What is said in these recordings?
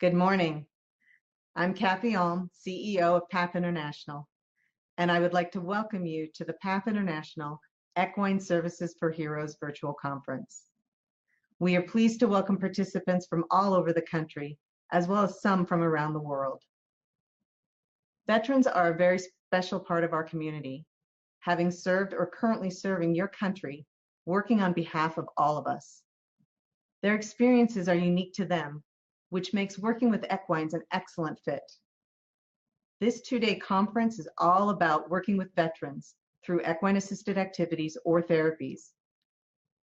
Good morning. I'm Kathy Alm, CEO of PAP International, and I would like to welcome you to the PAP International Equine Services for Heroes virtual conference. We are pleased to welcome participants from all over the country, as well as some from around the world. Veterans are a very special part of our community, having served or currently serving your country, working on behalf of all of us. Their experiences are unique to them, which makes working with equines an excellent fit. This two-day conference is all about working with veterans through equine-assisted activities or therapies.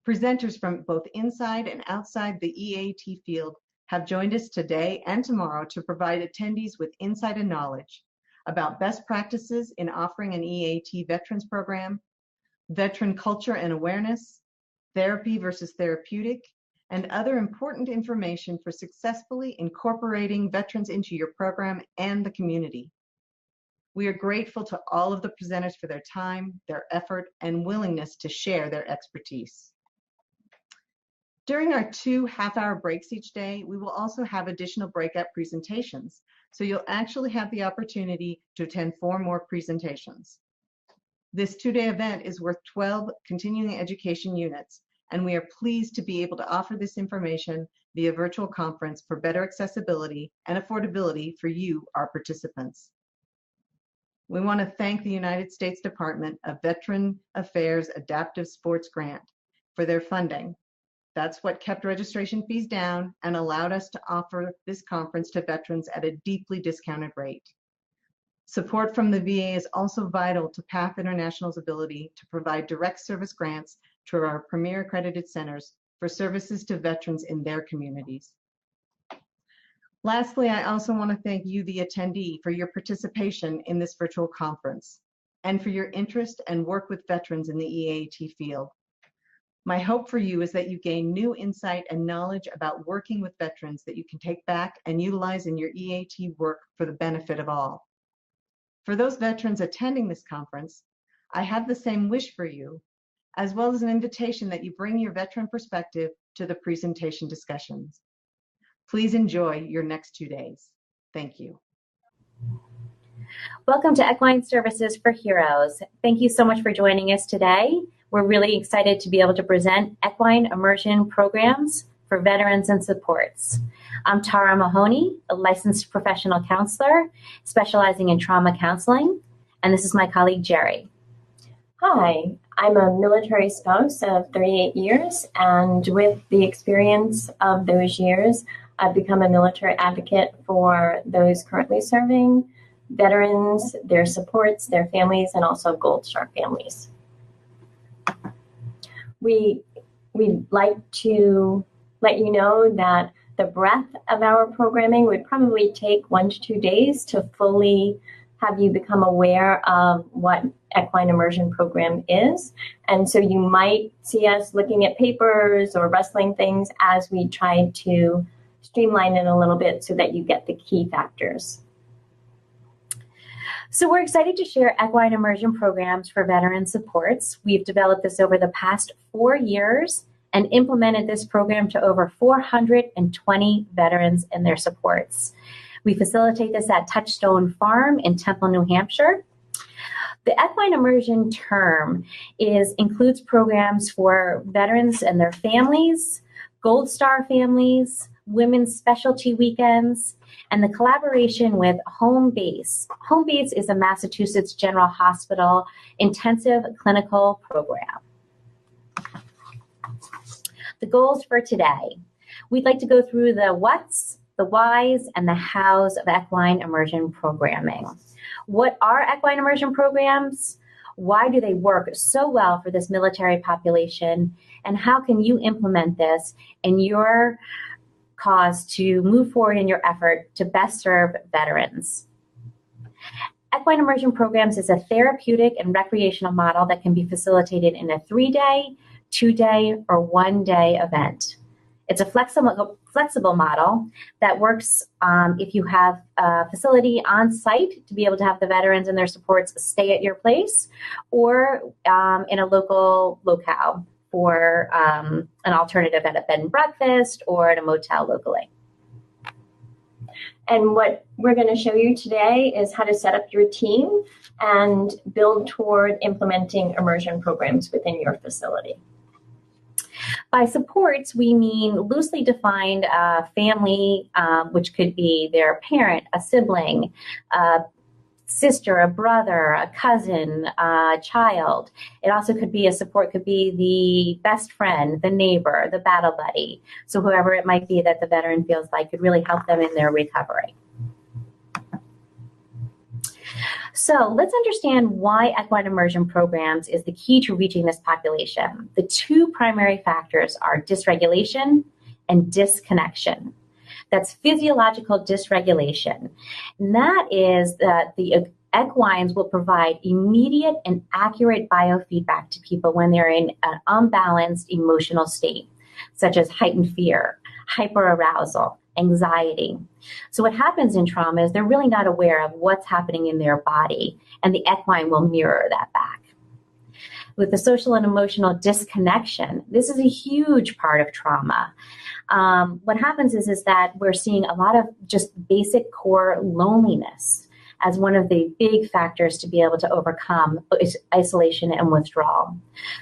Presenters from both inside and outside the EAT field have joined us today and tomorrow to provide attendees with insight and knowledge about best practices in offering an EAT veterans program, veteran culture and awareness, therapy versus therapeutic, and other important information for successfully incorporating veterans into your program and the community. We are grateful to all of the presenters for their time, their effort, and willingness to share their expertise. During our 2 half-hour breaks each day, we will also have additional breakout presentations, so you'll actually have the opportunity to attend 4 more presentations. This 2-day event is worth 12 continuing education units, and we are pleased to be able to offer this information via virtual conference for better accessibility and affordability for you, our participants. We want to thank the United States Department of Veteran Affairs Adaptive Sports Grant for their funding. That's what kept registration fees down and allowed us to offer this conference to veterans at a deeply discounted rate. Support from the VA is also vital to PAP International's ability to provide direct service grants to our premier accredited centers for services to veterans in their communities. Lastly, I also want to thank you, the attendee, for your participation in this virtual conference and for your interest and work with veterans in the EAT field. My hope for you is that you gain new insight and knowledge about working with veterans that you can take back and utilize in your EAT work for the benefit of all. For those veterans attending this conference, I have the same wish for you, as well as an invitation that you bring your veteran perspective to the presentation discussions. Please enjoy your next 2 days. Thank you. Welcome to Equine Services for Heroes. Thank you so much for joining us today. We're really excited to be able to present equine immersion programs for veterans and supports. I'm Tara Mahoney, a licensed professional counselor specializing in trauma counseling, and this is my colleague Jerry. Hi, I'm a military spouse of 38 years, and with the experience of those years, I've become a military advocate for those currently serving, veterans, their supports, their families, and also Gold Star families. We'd like to let you know that the breadth of our programming would probably take 1 to 2 days to fully have you become aware of what equine immersion program is. And so you might see us looking at papers or wrestling things as we try to streamline it a little bit so that you get the key factors. So we're excited to share equine immersion programs for veteran supports. We've developed this over the past 4 years and implemented this program to over 420 veterans and their supports. We facilitate this at Touchstone Farm in Temple, New Hampshire. The equine immersion term includes programs for veterans and their families, Gold Star families, women's specialty weekends, and the collaboration with Home Base. Home Base is a Massachusetts General Hospital intensive clinical program. The goals for today. We'd like to go through the what's, the whys, and the hows of equine immersion programming. What are equine immersion programs? Why do they work so well for this military population? And how can you implement this in your cause to move forward in your effort to best serve veterans? Equine immersion programs is a therapeutic and recreational model that can be facilitated in a 3-day, 2-day, or 1-day event. It's a flexible model that works if you have a facility on site to be able to have the veterans and their supports stay at your place, or in a local locale for an alternative at a bed and breakfast or at a motel locally. And what we're going to show you today is how to set up your team and build toward implementing immersion programs within your facility. By supports, we mean loosely defined family, which could be their parent, a sibling, a sister, a brother, a cousin, a child. It also could be a support, could be the best friend, the neighbor, the battle buddy. So whoever it might be that the veteran feels like could really help them in their recovery. So let's understand why equine immersion programs is the key to reaching this population. The two primary factors are dysregulation and disconnection. That's physiological dysregulation. And that is that the equines will provide immediate and accurate biofeedback to people when they're in an unbalanced emotional state, such as heightened fear, hyperarousal, anxiety. So what happens in trauma is they're really not aware of what's happening in their body, and the equine will mirror that back. With the social and emotional disconnection, this is a huge part of trauma. What happens is that we're seeing a lot of just basic core loneliness as one of the big factors to be able to overcome isolation and withdrawal.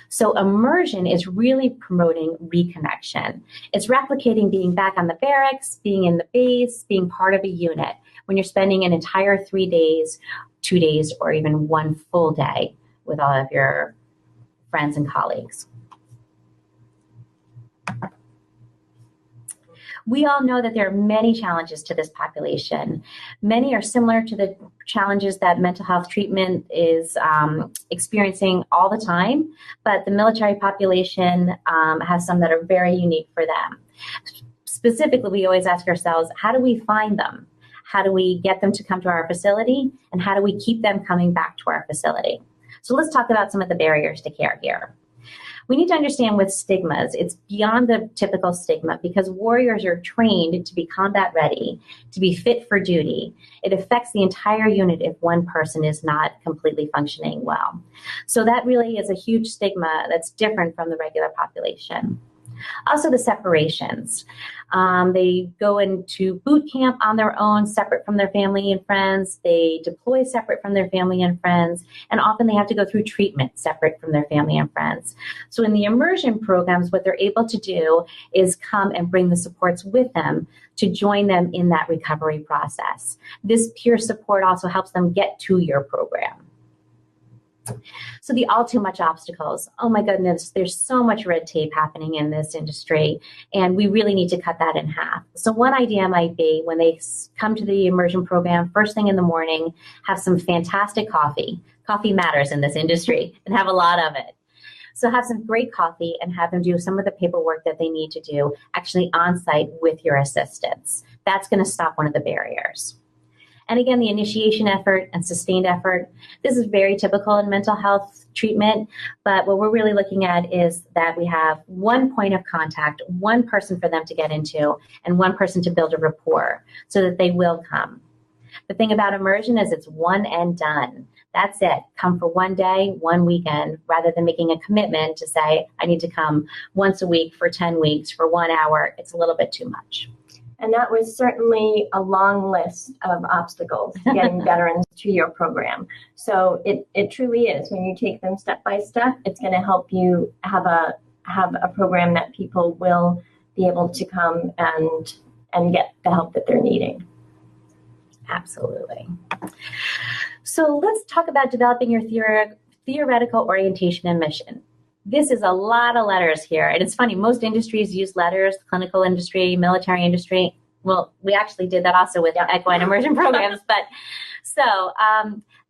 So immersion is really promoting reconnection. It's replicating being back on the barracks, being in the base, being part of a unit when you're spending an entire 3 days, 2 days, or even one full day with all of your friends and colleagues. We all know that there are many challenges to this population. Many are similar to the challenges that mental health treatment is experiencing all the time, but the military population has some that are very unique for them. Specifically, we always ask ourselves, how do we find them? How do we get them to come to our facility? And how do we keep them coming back to our facility? So let's talk about some of the barriers to care here. We need to understand with stigmas, it's beyond the typical stigma because warriors are trained to be combat ready, to be fit for duty. It affects the entire unit if one person is not completely functioning well. So that really is a huge stigma that's different from the regular population. Also the separations. They go into boot camp on their own, separate from their family and friends. They deploy separate from their family and friends. And often they have to go through treatment separate from their family and friends. So in the immersion programs, what they're able to do is come and bring the supports with them to join them in that recovery process. This peer support also helps them get to your program. So the all too much obstacles. Oh my goodness, there's so much red tape happening in this industry, and we really need to cut that in half. So one idea might be when they come to the immersion program, first thing in the morning, have some fantastic coffee. Coffee matters in this industry, and have a lot of it. So have some great coffee and have them do some of the paperwork that they need to do actually on site with your assistants. That's going to stop one of the barriers. And again, the initiation effort and sustained effort. This is very typical in mental health treatment, but what we're really looking at is that we have one point of contact, one person for them to get into, and one person to build a rapport so that they will come. The thing about immersion is it's one and done. That's it. Come for one day, one weekend, rather than making a commitment to say, I need to come once a week for 10 weeks for 1 hour. It's a little bit too much. And that was certainly a long list of obstacles to getting veterans to your program. So it truly is. When you take them step by step, it's going to help you have a program that people will be able to come and get the help that they're needing. Absolutely. So let's talk about developing your theoretical orientation and mission. This is a lot of letters here. And it's funny, most industries use letters, clinical industry, military industry. Well, we actually did that also with equine immersion programs. But so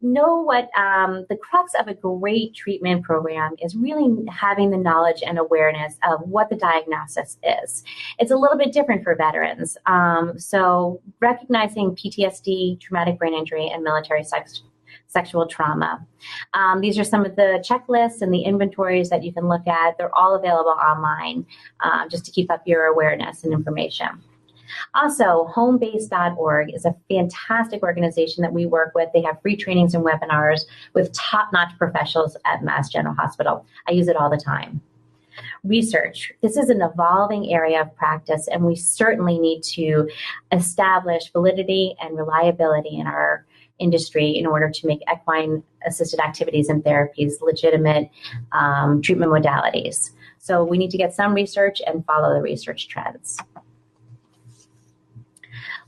know what the crux of a great treatment program is really having the knowledge and awareness of what the diagnosis is. It's a little bit different for veterans. So recognizing PTSD, traumatic brain injury, and military sexual trauma. These are some of the checklists and the inventories that you can look at. They're all available online just to keep up your awareness and information. Also, homebase.org is a fantastic organization that we work with. They have free trainings and webinars with top-notch professionals at Mass General Hospital. I use it all the time. research. This is an evolving area of practice, and we certainly need to establish validity and reliability in our industry in order to make equine assisted activities and therapies legitimate treatment modalities. So we need to get some research and follow the research trends.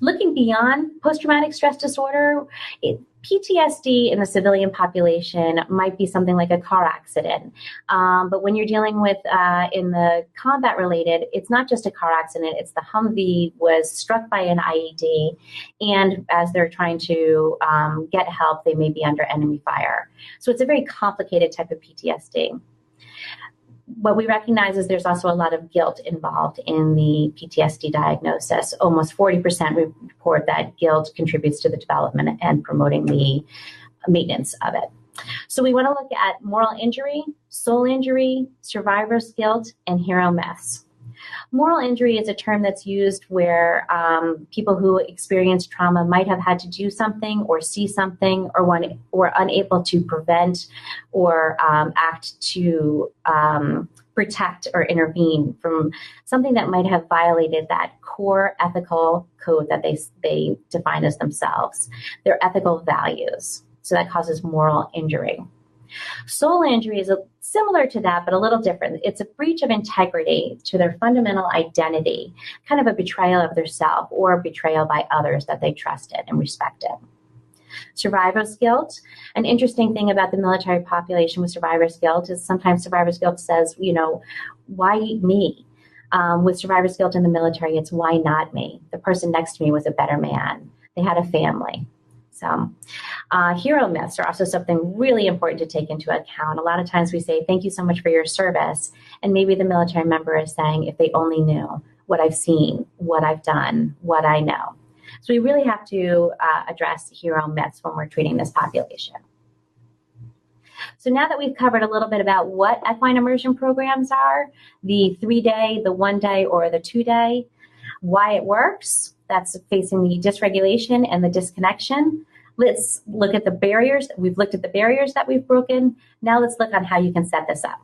Looking beyond post-traumatic stress disorder, PTSD in the civilian population might be something like a car accident. But when you're dealing with in the combat related, it's not just a car accident. It's the Humvee was struck by an IED, and as they're trying to get help, they may be under enemy fire. So it's a very complicated type of PTSD. What we recognize is there's also a lot of guilt involved in the PTSD diagnosis. Almost 40% report that guilt contributes to the development and promoting the maintenance of it. So we want to look at moral injury, soul injury, survivor's guilt, and hero myths. Moral injury is a term that's used where people who experience trauma might have had to do something or see something or unable to prevent or act to protect or intervene from something that might have violated that core ethical code that they define as themselves, their ethical values. So that causes moral injury. Soul injury is similar to that, but a little different. It's a breach of integrity to their fundamental identity, kind of a betrayal of their self or betrayal by others that they trusted and respected. Survivor's guilt. An interesting thing about the military population with survivor's guilt is sometimes survivor's guilt says, why me? With survivor's guilt in the military, it's why not me? The person next to me was a better man. They had a family. So hero myths are also something really important to take into account. A lot of times we say, thank you so much for your service. And maybe the military member is saying, if they only knew what I've seen, what I've done, what I know. So we really have to address hero myths when we're treating this population. So now that we've covered a little bit about what equine immersion programs are, the 3-day, the 1-day, or the 2-day, why it works, that's facing the dysregulation and the disconnection. Let's look at the barriers. We've looked at the barriers that we've broken. Now let's look on how you can set this up.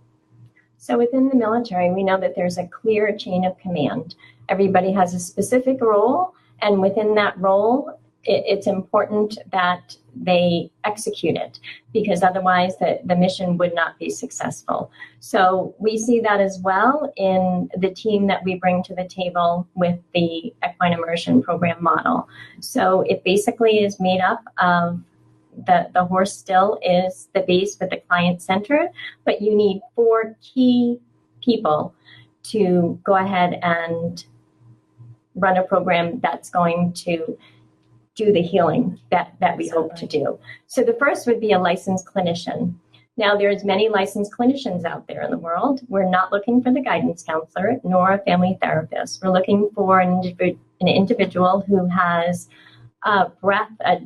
So within the military, we know that there's a clear chain of command. Everybody has a specific role, and within that role, it's important that they execute it, because otherwise the mission would not be successful. So we see that as well in the team that we bring to the table with the equine immersion program model. So it basically is made up of the horse still is the base with the client center, but you need 4 key people to go ahead and run a program that's going to do the healing that we hope to do. So the first would be a licensed clinician. Now, there's many licensed clinicians out there in the world. We're not looking for the guidance counselor nor a family therapist. We're looking for an individual who has a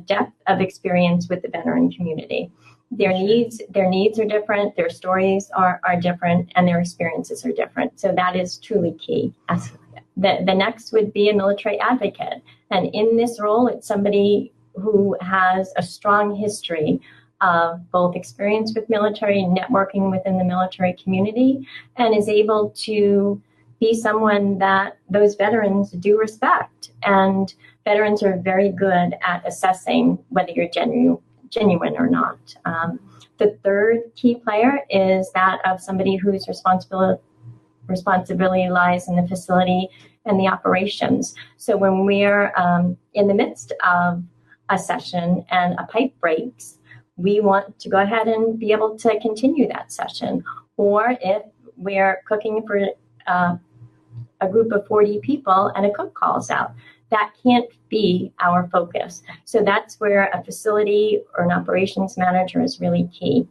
depth of experience with the veteran community. Their needs are different, their stories are different, and their experiences are different. So that is truly key. Absolutely. The next would be a military advocate. And in this role, it's somebody who has a strong history of both experience with military, networking within the military community, and is able to be someone that those veterans do respect. And veterans are very good at assessing whether you're genuine or not. The third key player is that of somebody whose responsibility lies in the facility and the operations. So when we're in the midst of a session and a pipe breaks, we want to go ahead and be able to continue that session. Or if we're cooking for a group of 40 people and a cook calls out, that can't be our focus. So that's where a facility or an operations manager is really key.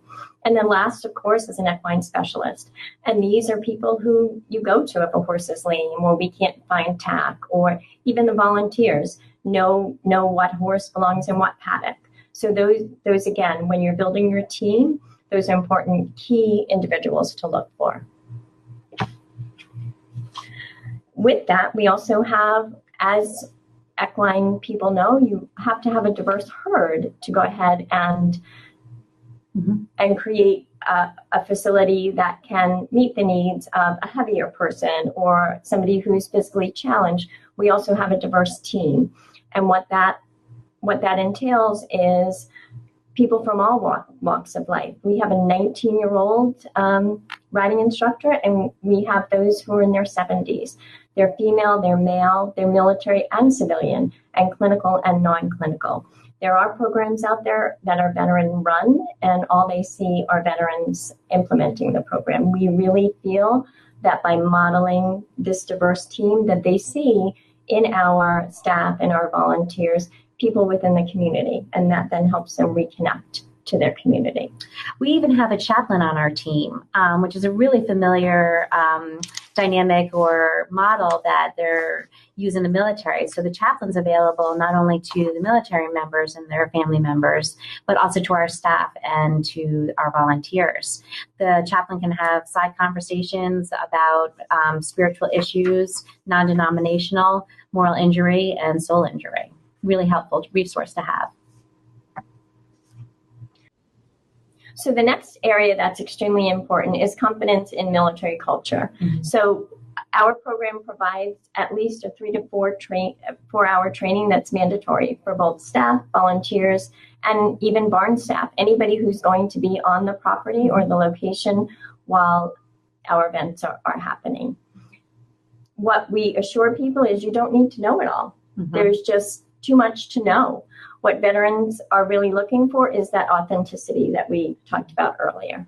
And then last, of course, is an equine specialist. And these are people who you go to if a horse is lame or we can't find tack, or even the volunteers know what horse belongs in what paddock. So those again, when you're building your team, those are important key individuals to look for. With that, we also have, as equine people know, you have to have a diverse herd to go ahead and and create a facility that can meet the needs of a heavier person or somebody who's physically challenged. We also have a diverse team. And what that entails is people from all walks of life. We have a 19-year-old riding instructor, and we have those who are in their 70s. They're female, they're male, they're military and civilian, and clinical and non-clinical. There are programs out there that are veteran run, and all they see are veterans implementing the program. We really feel that by modeling this diverse team, that they see in our staff and our volunteers people within the community, and that then helps them reconnect to their community. We even have a chaplain on our team, which is a really familiar dynamic or model that they're using in the military. So the chaplain's available not only to the military members and their family members, but also to our staff and to our volunteers. The chaplain can have side conversations about spiritual issues, non-denominational, moral injury, and soul injury. Really helpful resource to have. So the next area that's extremely important is confidence in military culture. Mm-hmm. So our program provides at least a 3 to 4 hour training that's mandatory for both staff, volunteers, and even barn staff, anybody who's going to be on the property or the location while our events are happening. What we assure people is you don't need to know it all. Mm-hmm. There's just too much to know. What veterans are really looking for is that authenticity that we talked about earlier.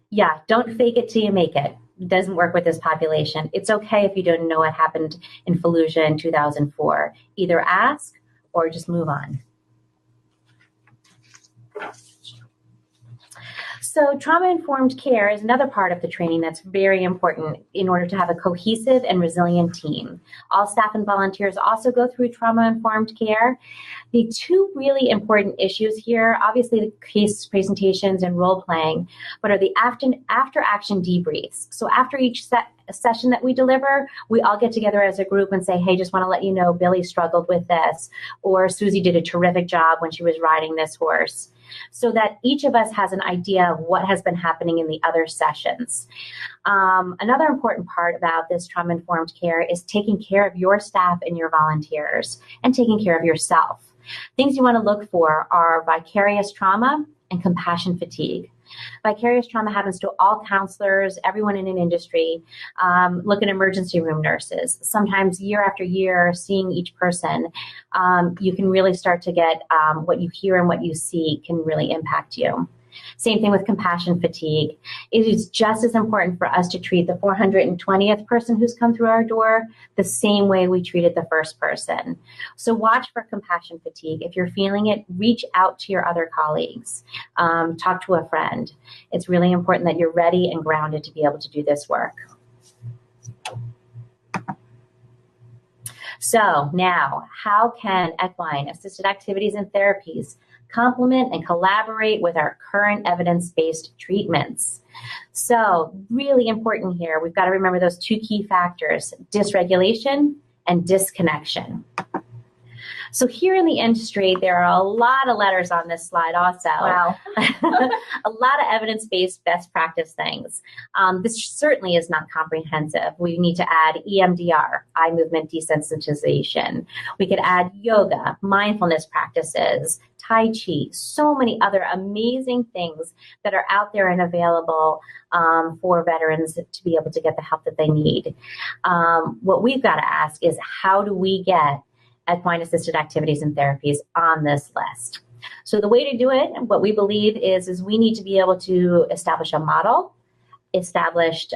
Yeah, don't fake it till you make it. It doesn't work with this population. It's okay if you don't know what happened in Fallujah in 2004. Either ask or just move on. So trauma-informed care is another part of the training that's very important in order to have a cohesive and resilient team. All staff and volunteers also go through trauma-informed care. The two really important issues here, obviously the case presentations and role-playing, but are the after-action debriefs. So after each session that we deliver, we all get together as a group and say, hey, just want to let you know Billy struggled with this, or Susie did a terrific job when she was riding this horse, so that each of us has an idea of what has been happening in the other sessions. Another important part about this trauma-informed care is taking care of your staff and your volunteers and taking care of yourself. Things you want to look for are vicarious trauma and compassion fatigue. Vicarious trauma happens to all counselors, everyone in an industry. Look at emergency room nurses. Sometimes year after year, seeing each person, you can really start to get what you hear and what you see can really impact you. Same thing with compassion fatigue. It is just as important for us to treat the 420th person who's come through our door the same way we treated the first person. So watch for compassion fatigue. If you're feeling it, reach out to your other colleagues. Talk to a friend. It's really important that you're ready and grounded to be able to do this work. So now, how can equine assisted activities and therapies complement and collaborate with our current evidence-based treatments? So really important here, we've got to remember those two key factors, dysregulation and disconnection. So here in the industry, there are a lot of letters on this slide also. Wow. A lot of evidence-based best practice things. This certainly is not comprehensive. We need to add EMDR, eye movement desensitization. We could add yoga, mindfulness practices, Tai Chi, so many other amazing things that are out there and available for veterans to be able to get the help that they need. What we've got to ask is, how do we get equine-assisted activities and therapies on this list? So the way to do it, what we believe is we need to be able to establish a model, established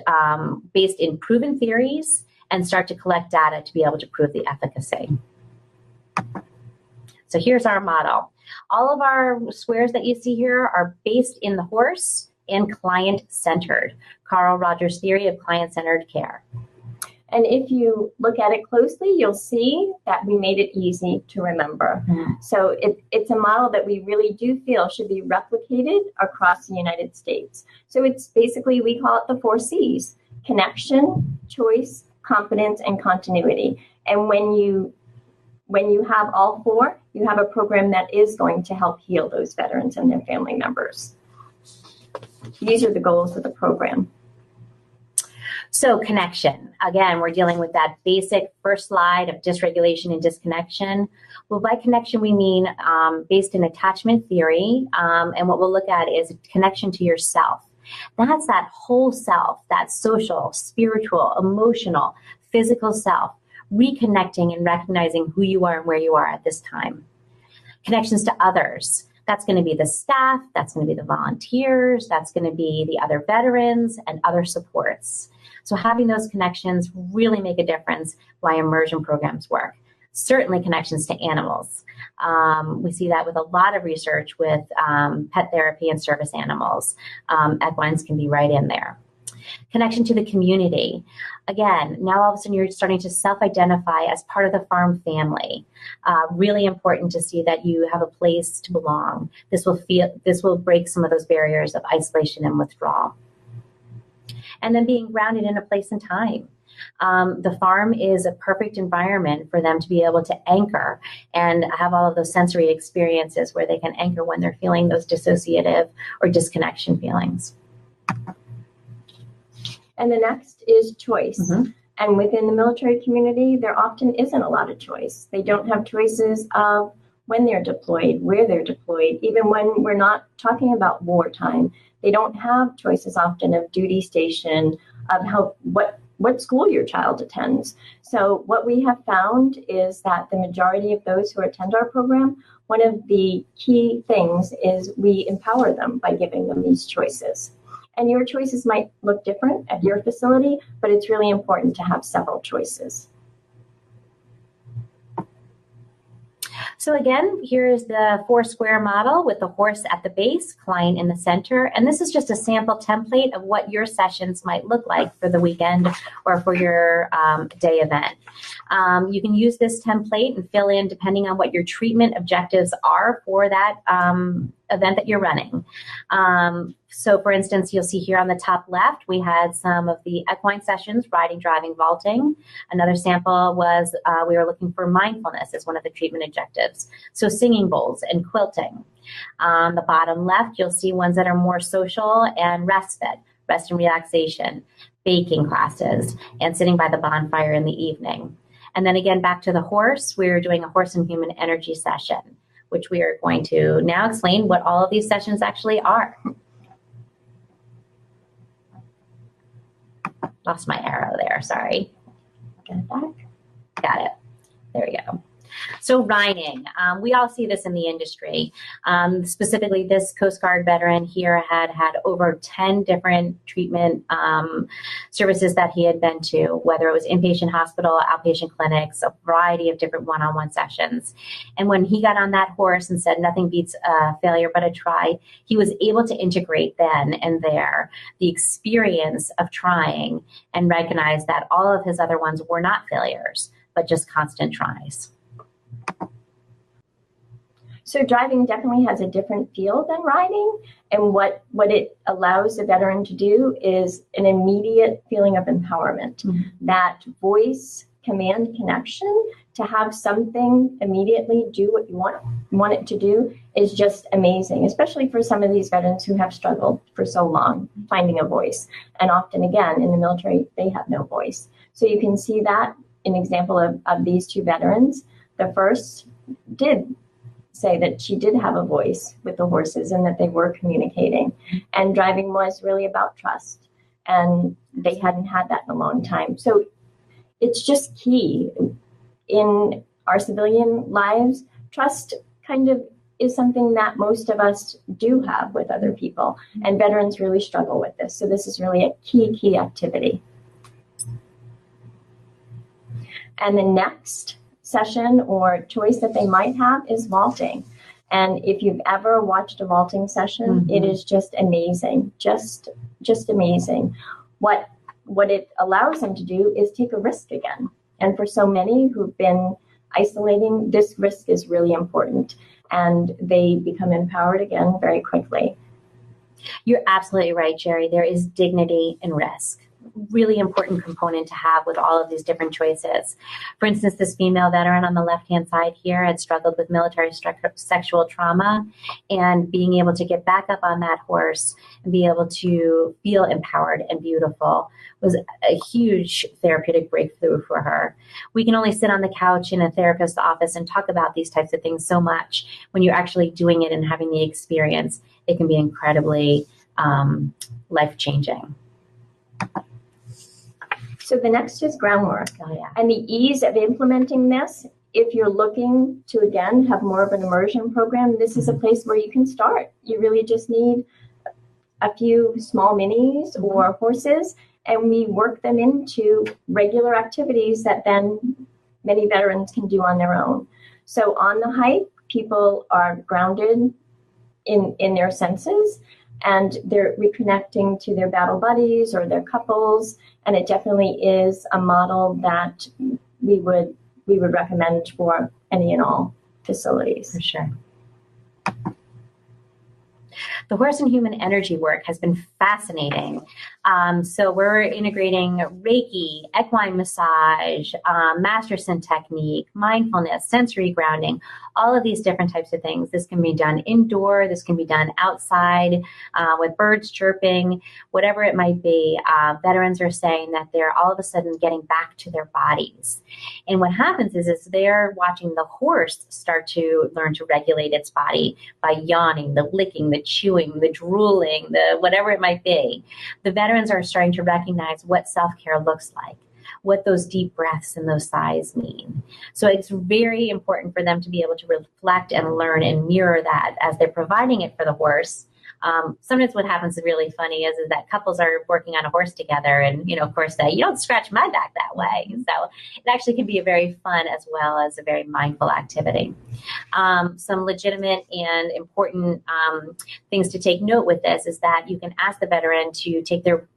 based in proven theories, and start to collect data to be able to prove the efficacy. So here's our model. All of our squares that you see here are based in the horse and client-centered. Carl Rogers' theory of client-centered care. And if you look at it closely, you'll see that we made it easy to remember. Mm-hmm. So it's a model that we really do feel should be replicated across the United States. So it's basically, we call it the 4 C's: connection, choice, confidence, and continuity. And when you have all 4, you have a program that is going to help heal those veterans and their family members. these are the goals of the program. So connection, again, we're dealing with that basic first slide of dysregulation and disconnection. Well, by connection, we mean based in attachment theory, and what we'll look at is connection to yourself. That's that whole self, that social, spiritual, emotional, physical self, reconnecting and recognizing who you are and where you are at this time. Connections to others. That's going to be the staff, that's going to be the volunteers, that's going to be the other veterans and other supports. So having those connections really make a difference why immersion programs work. Certainly connections to animals. We see that with a lot of research with pet therapy and service animals. Equines can be right in there. Connection to the community. Again, now all of a sudden you're starting to self-identify as part of the farm family. Really important to see that you have a place to belong. This will break some of those barriers of isolation and withdrawal. And then being grounded in a place and time. The farm is a perfect environment for them to be able to anchor and have all of those sensory experiences where they can anchor when they're feeling those dissociative or disconnection feelings. And the next is choice. Mm-hmm. And within the military community, there often isn't a lot of choice. They don't have choices of when they're deployed, where they're deployed, even when we're not talking about wartime. They don't have choices often of duty station, of what school your child attends. So what we have found is that the majority of those who attend our program, one of the key things is we empower them by giving them these choices. And your choices might look different at your facility, but it's really important to have several choices. So again, here is the 4-square model with the horse at the base, client in the center. And this is just a sample template of what your sessions might look like for the weekend or for your day event. You can use this template and fill in depending on what your treatment objectives are for that event that you're running. So for instance, you'll see here on the top left, we had some of the equine sessions, riding, driving, vaulting. Another sample was we were looking for mindfulness as one of the treatment objectives. So singing bowls and quilting. On the bottom left, you'll see ones that are more social and respite, rest and relaxation, baking classes, and sitting by the bonfire in the evening. And then again, back to the horse, we're doing a horse and human energy session, which we are going to now explain what all of these sessions actually are. Lost my arrow there, sorry. Get it back? Got it. There we go. So riding, we all see this in the industry. Specifically, this Coast Guard veteran here had over 10 different treatment services that he had been to, whether it was inpatient hospital, outpatient clinics, a variety of different one-on-one sessions. And when he got on that horse and said nothing beats a failure but a try, he was able to integrate then and there the experience of trying and recognize that all of his other ones were not failures, but just constant tries. So driving definitely has a different feel than riding. And what it allows the veteran to do is an immediate feeling of empowerment. Mm-hmm. That voice command connection to have something immediately do what you want it to do is just amazing, especially for some of these veterans who have struggled for so long finding a voice. And often, again, in the military, they have no voice. So you can see that an example of these two veterans. The first did say that she did have a voice with the horses and that they were communicating. And driving was really about trust. And they hadn't had that in a long time. So it's just key in our civilian lives. Trust kind of is something that most of us do have with other people. And veterans really struggle with this. So this is really a key activity. And the next session or choice that they might have is vaulting. And if you've ever watched a vaulting session, mm-hmm. It is just amazing, just amazing. What it allows them to do is take a risk again. And for so many who've been isolating, this risk is really important. And they become empowered again very quickly. You're absolutely right, Jerry. There is dignity in risk. really important component to have with all of these different choices. For instance, this female veteran on the left-hand side here had struggled with military sexual trauma, and being able to get back up on that horse and be able to feel empowered and beautiful was a huge therapeutic breakthrough for her. We can only sit on the couch in a therapist's office and talk about these types of things so much. When you're actually doing it and having the experience, it can be incredibly life-changing. So the next is groundwork. Oh, yeah. And the ease of implementing this, if you're looking to, again, have more of an immersion program, this is a place where you can start. You really just need a few small minis or horses, and we work them into regular activities that then many veterans can do on their own. So on the hike, people are grounded in their senses, and they're reconnecting to their battle buddies or their couples, and it definitely is a model that we would recommend for any and all facilities. For sure. The horse and human energy work has been fascinating. So we're integrating Reiki, equine massage, Masterson technique, mindfulness, sensory grounding, all of these different types of things. This can be done indoor, this can be done outside with birds chirping, whatever it might be. Veterans are saying that they're all of a sudden getting back to their bodies. And what happens is they're watching the horse start to learn to regulate its body by yawning, the licking, the chewing, the drooling, the whatever it might be. The veterans are starting to recognize what self-care looks like, what those deep breaths and those sighs mean. So it's very important for them to be able to reflect and learn and mirror that as they're providing it for the horse. Sometimes what happens is really funny is that couples are working on a horse together, and, of course, you don't scratch my back that way. So it actually can be a very fun as well as a very mindful activity. Some legitimate and important things to take note with this is that you can ask the veteran to take their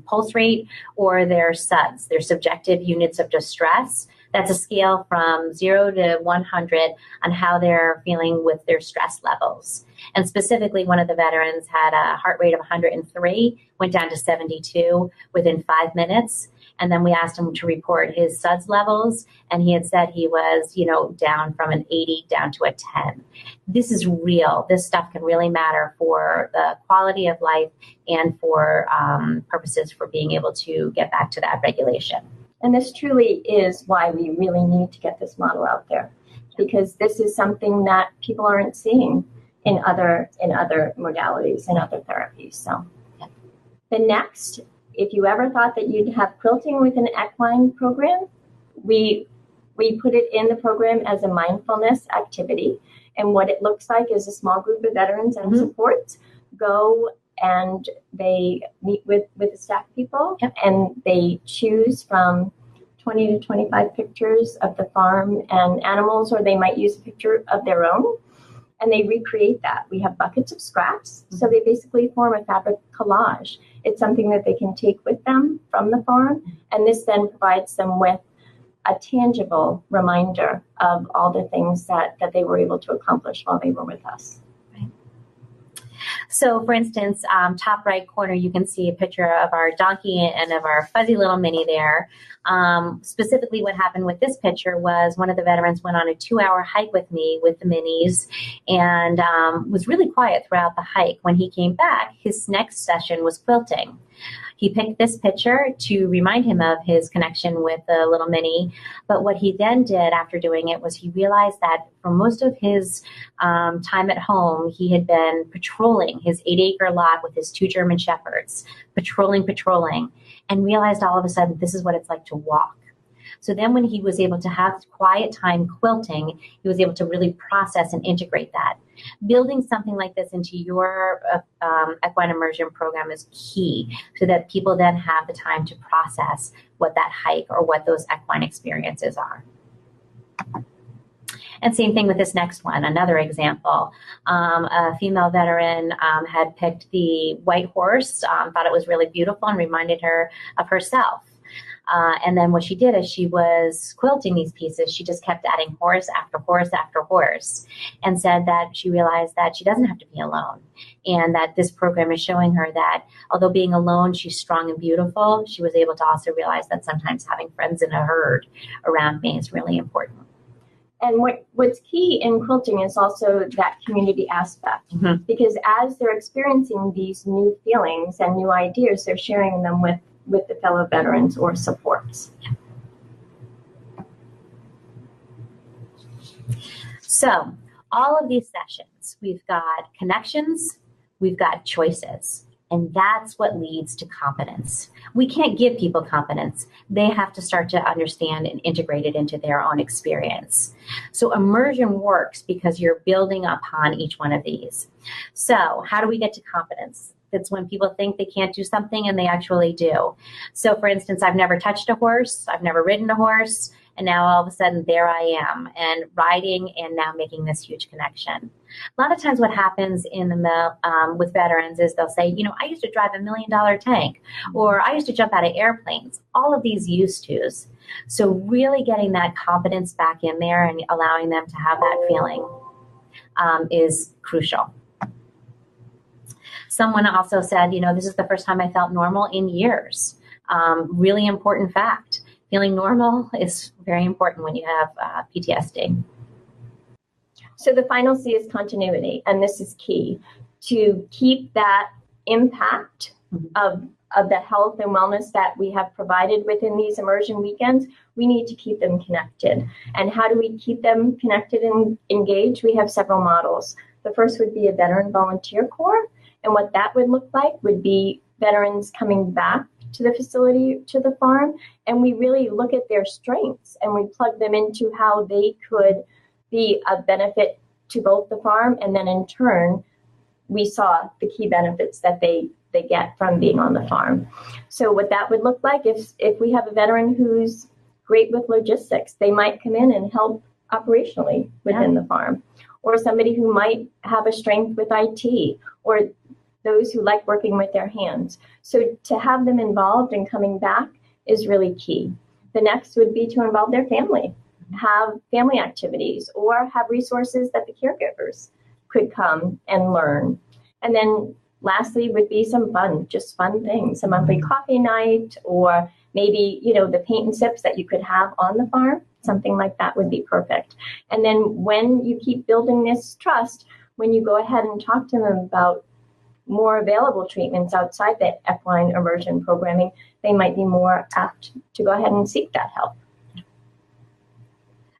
pulse rate or their SUDS, their subjective units of distress. That's a scale from 0 to 100 on how they're feeling with their stress levels. And specifically, one of the veterans had a heart rate of 103, went down to 72 within 5 minutes. And then we asked him to report his SUDS levels, and he had said he was, down from an 80 down to a 10. This is real. This stuff can really matter for the quality of life and for purposes for being able to get back to that regulation. And this truly is why we really need to get this model out there, because this is something that people aren't seeing in other modalities and other therapies. So the next, if you ever thought that you'd have quilting with an equine program, we put it in the program as a mindfulness activity. And what it looks like is a small group of veterans and supports go and they meet with the staff people, and they choose from 20 to 25 pictures of the farm and animals, or they might use a picture of their own, and they recreate that. We have buckets of scraps, so they basically form a fabric collage. It's something that they can take with them from the farm, and this then provides them with a tangible reminder of all the things that they were able to accomplish while they were with us. So, for instance, top right corner, you can see a picture of our donkey and of our fuzzy little mini there. Specifically, what happened with this picture was one of the veterans went on a 2-hour hike with me with the minis and was really quiet throughout the hike. When he came back, his next session was quilting. He picked this picture to remind him of his connection with the little mini. But what he then did after doing it was he realized that for most of his time at home, he had been patrolling his 8-acre lot with his 2 German shepherds, patrolling, and realized all of a sudden this is what it's like to walk. So then when he was able to have quiet time quilting, he was able to really process and integrate that. Building something like this into your equine immersion program is key so that people then have the time to process what that hike or what those equine experiences are. And same thing with this next one, another example. A female veteran had picked the white horse, thought it was really beautiful and reminded her of herself. And then what she did is she was quilting these pieces. She just kept adding horse after horse after horse, and said that she realized that she doesn't have to be alone, and that this program is showing her that although being alone, she's strong and beautiful, she was able to also realize that sometimes having friends in a herd around me is really important. And what's key in quilting is also that community aspect, because as they're experiencing these new feelings and new ideas, they're sharing them with the fellow veterans or supports. So all of these sessions, we've got connections, we've got choices, and that's what leads to competence. We can't give people competence. They have to start to understand and integrate it into their own experience. So immersion works because you're building upon each one of these. So how do we get to competence? That's when people think they can't do something and they actually do. So for instance, I've never touched a horse, I've never ridden a horse, and now all of a sudden there I am and riding and now making this huge connection. A lot of times what happens in the with veterans is they'll say, I used to drive $1 million tank, or I used to jump out of airplanes, all of these used tos. So really getting that confidence back in there and allowing them to have that feeling is crucial. Someone also said, this is the first time I felt normal in years. Really important fact. Feeling normal is very important when you have PTSD. So the final C is continuity, and this is key. To keep that impact of the health and wellness that we have provided within these immersion weekends, we need to keep them connected. And how do we keep them connected and engaged? We have several models. The first would be a veteran volunteer corps, and what that would look like would be veterans coming back to the facility, to the farm, and we really look at their strengths and we plug them into how they could be a benefit to both the farm, and then in turn, we saw the key benefits that they get from being on the farm. So what that would look like, if we have a veteran who's great with logistics, they might come in and help operationally within the farm, or somebody who might have a strength with IT, or those who like working with their hands. So to have them involved and coming back is really key. The next would be to involve their family, have family activities, or have resources that the caregivers could come and learn. And then lastly would be some fun, just fun things, a monthly coffee night, or maybe, the paint and sips that you could have on the farm, something like that would be perfect. And then when you keep building this trust, when you go ahead and talk to them about more available treatments outside the equine immersion programming, they might be more apt to go ahead and seek that help.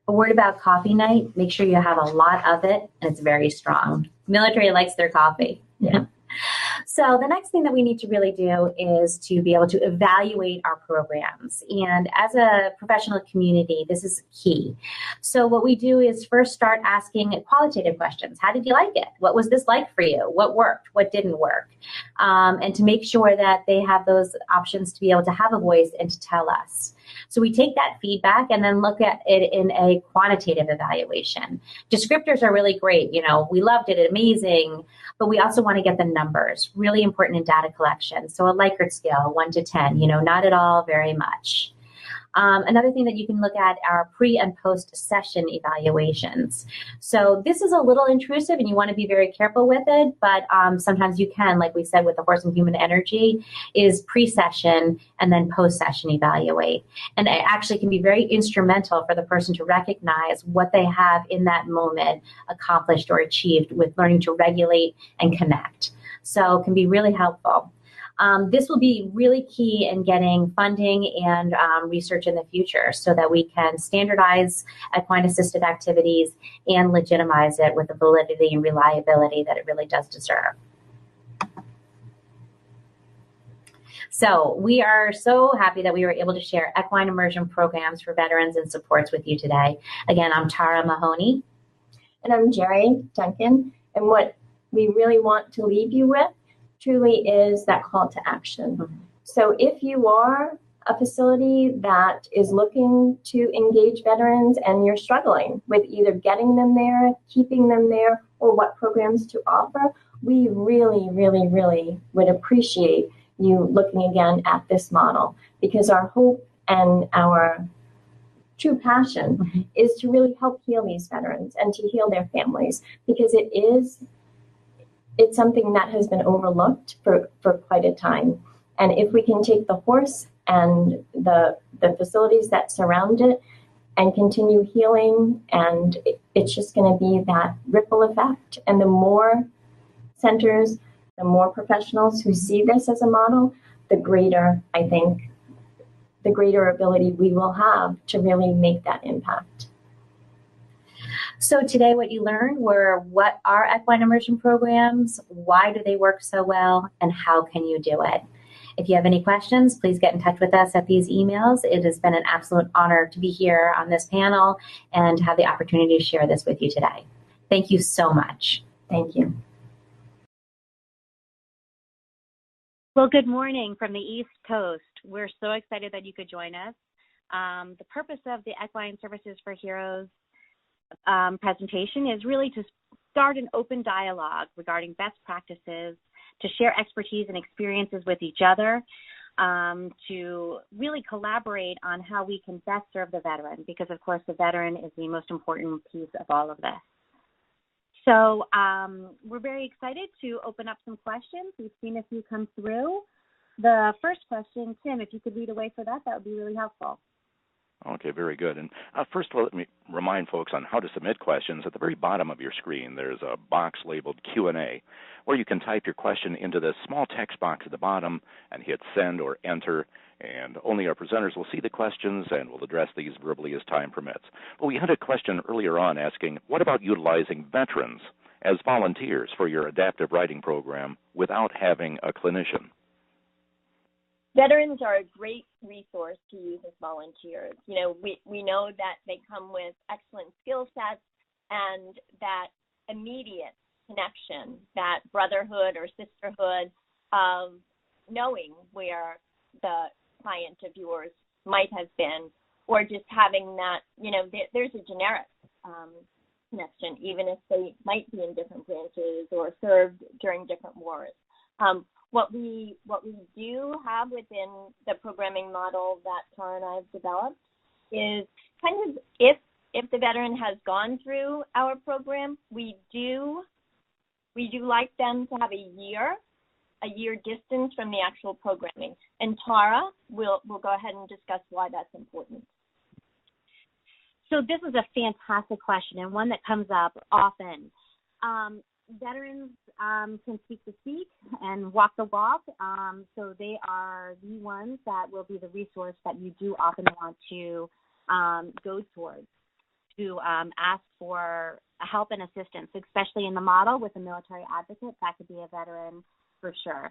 A word about coffee night, make sure you have a lot of it and it's very strong. Military likes their coffee. Yeah. So the next thing that we need to really do is to be able to evaluate our programs. And as a professional community, this is key. So what we do is first start asking qualitative questions. How did you like it? What was this like for you? What worked? What didn't work? And to make sure that they have those options to be able to have a voice and to tell us. So we take that feedback and then look at it in a quantitative evaluation. Descriptors are really great. We loved it, amazing, but we also want to get the numbers, really important in data collection. So a Likert scale, 1 to 10, not at all, very much. Another thing that you can look at are pre and post session evaluations. So this is a little intrusive and you want to be very careful with it, but sometimes you can, like we said with the Horse and Human Energy, is pre-session and then post-session evaluate. And it actually can be very instrumental for the person to recognize what they have in that moment accomplished or achieved with learning to regulate and connect. So it can be really helpful. This will be really key in getting funding and research in the future so that we can standardize equine-assisted activities and legitimize it with the validity and reliability that it really does deserve. So we are so happy that we were able to share equine immersion programs for veterans and supports with you today. Again, I'm Tara Mahoney. And I'm Jerry Duncan. And what we really want to leave you with truly is that call to action. Mm-hmm. So if you are a facility that is looking to engage veterans and you're struggling with either getting them there, keeping them there, or what programs to offer, we really, really, really would appreciate you looking again at this model, because our hope and our true passion is to really help heal these veterans and to heal their families, because it's something that has been overlooked for quite a time. And if we can take the horse and the facilities that surround it and continue healing, and it's just going to be that ripple effect. And the more centers, the more professionals who see this as a model, the greater, I think, the greater ability we will have to really make that impact. So today what you learned were what are equine immersion programs, why do they work so well, and how can you do it? If you have any questions, please get in touch with us at these emails. It has been an absolute honor to be here on this panel and to have the opportunity to share this with you today. Thank you so much. Thank you. Well, good morning from the East Coast. We're so excited that you could join us. The purpose of the Equine Services for Heroes presentation is really to start an open dialogue regarding best practices, to share expertise and experiences with each other, to really collaborate on how we can best serve the veteran, because of course the veteran is the most important piece of all of this. So we're very excited to open up some questions. We've seen a few come through. The first question, Tim, if you could lead away for that, that would be really helpful. Okay, very good. And first of all, let me remind folks on how to submit questions. At the very bottom of your screen, there's a box labeled Q&A, where you can type your question into the small text box at the bottom and hit send or enter, and only our presenters will see the questions and will address these verbally as time permits. But we had a question earlier on asking, what about utilizing veterans as volunteers for your adaptive riding program without having a clinician? Veterans are a great resource to use as volunteers. You know, we know that they come with excellent skill sets and that immediate connection, that brotherhood or sisterhood of knowing where the client of yours might have been, or just having that, you know, there's a generic connection, even if they might be in different branches or served during different wars. What we do have within the programming model that Tara and I have developed is kind of if the veteran has gone through our program, we do like them to have a year distance from the actual programming. And Tara will go ahead and discuss why that's important. So this is a fantastic question and one that comes up often. Veterans can speak the speak and walk the walk, so they are the ones that will be the resource that you do often want to go towards to ask for help and assistance, especially in the model with a military advocate. That could be a veteran for sure.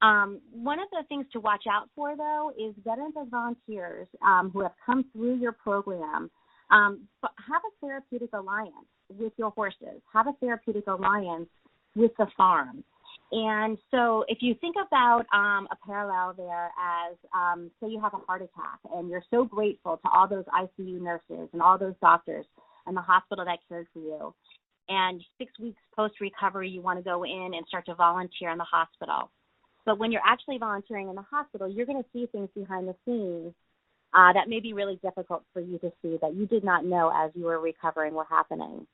One of the things to watch out for, though, is veterans as volunteers who have come through your program but have a therapeutic alliance with your horses, have a therapeutic alliance with the farm. And so if you think about a parallel there as, say you have a heart attack and you're so grateful to all those ICU nurses and all those doctors and the hospital that cared for you, and 6 weeks post-recovery you want to go in and start to volunteer in the hospital. But when you're actually volunteering in the hospital, you're going to see things behind the scenes that may be really difficult for you to see, that you did not know as you were recovering were happening.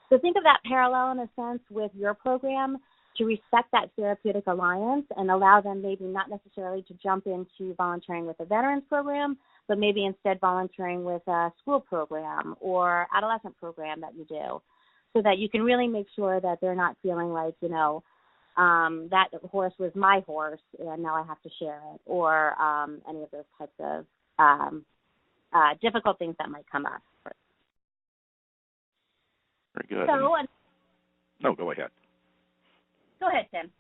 So think of that parallel in a sense with your program, to respect that therapeutic alliance and allow them maybe not necessarily to jump into volunteering with a veterans program, but maybe instead volunteering with a school program or adolescent program that you do, so that you can really make sure that they're not feeling like, you know, that horse was my horse and now I have to share it, or any of those types of difficult things that might come up. Very good. So, no, go ahead. Go ahead, Tim.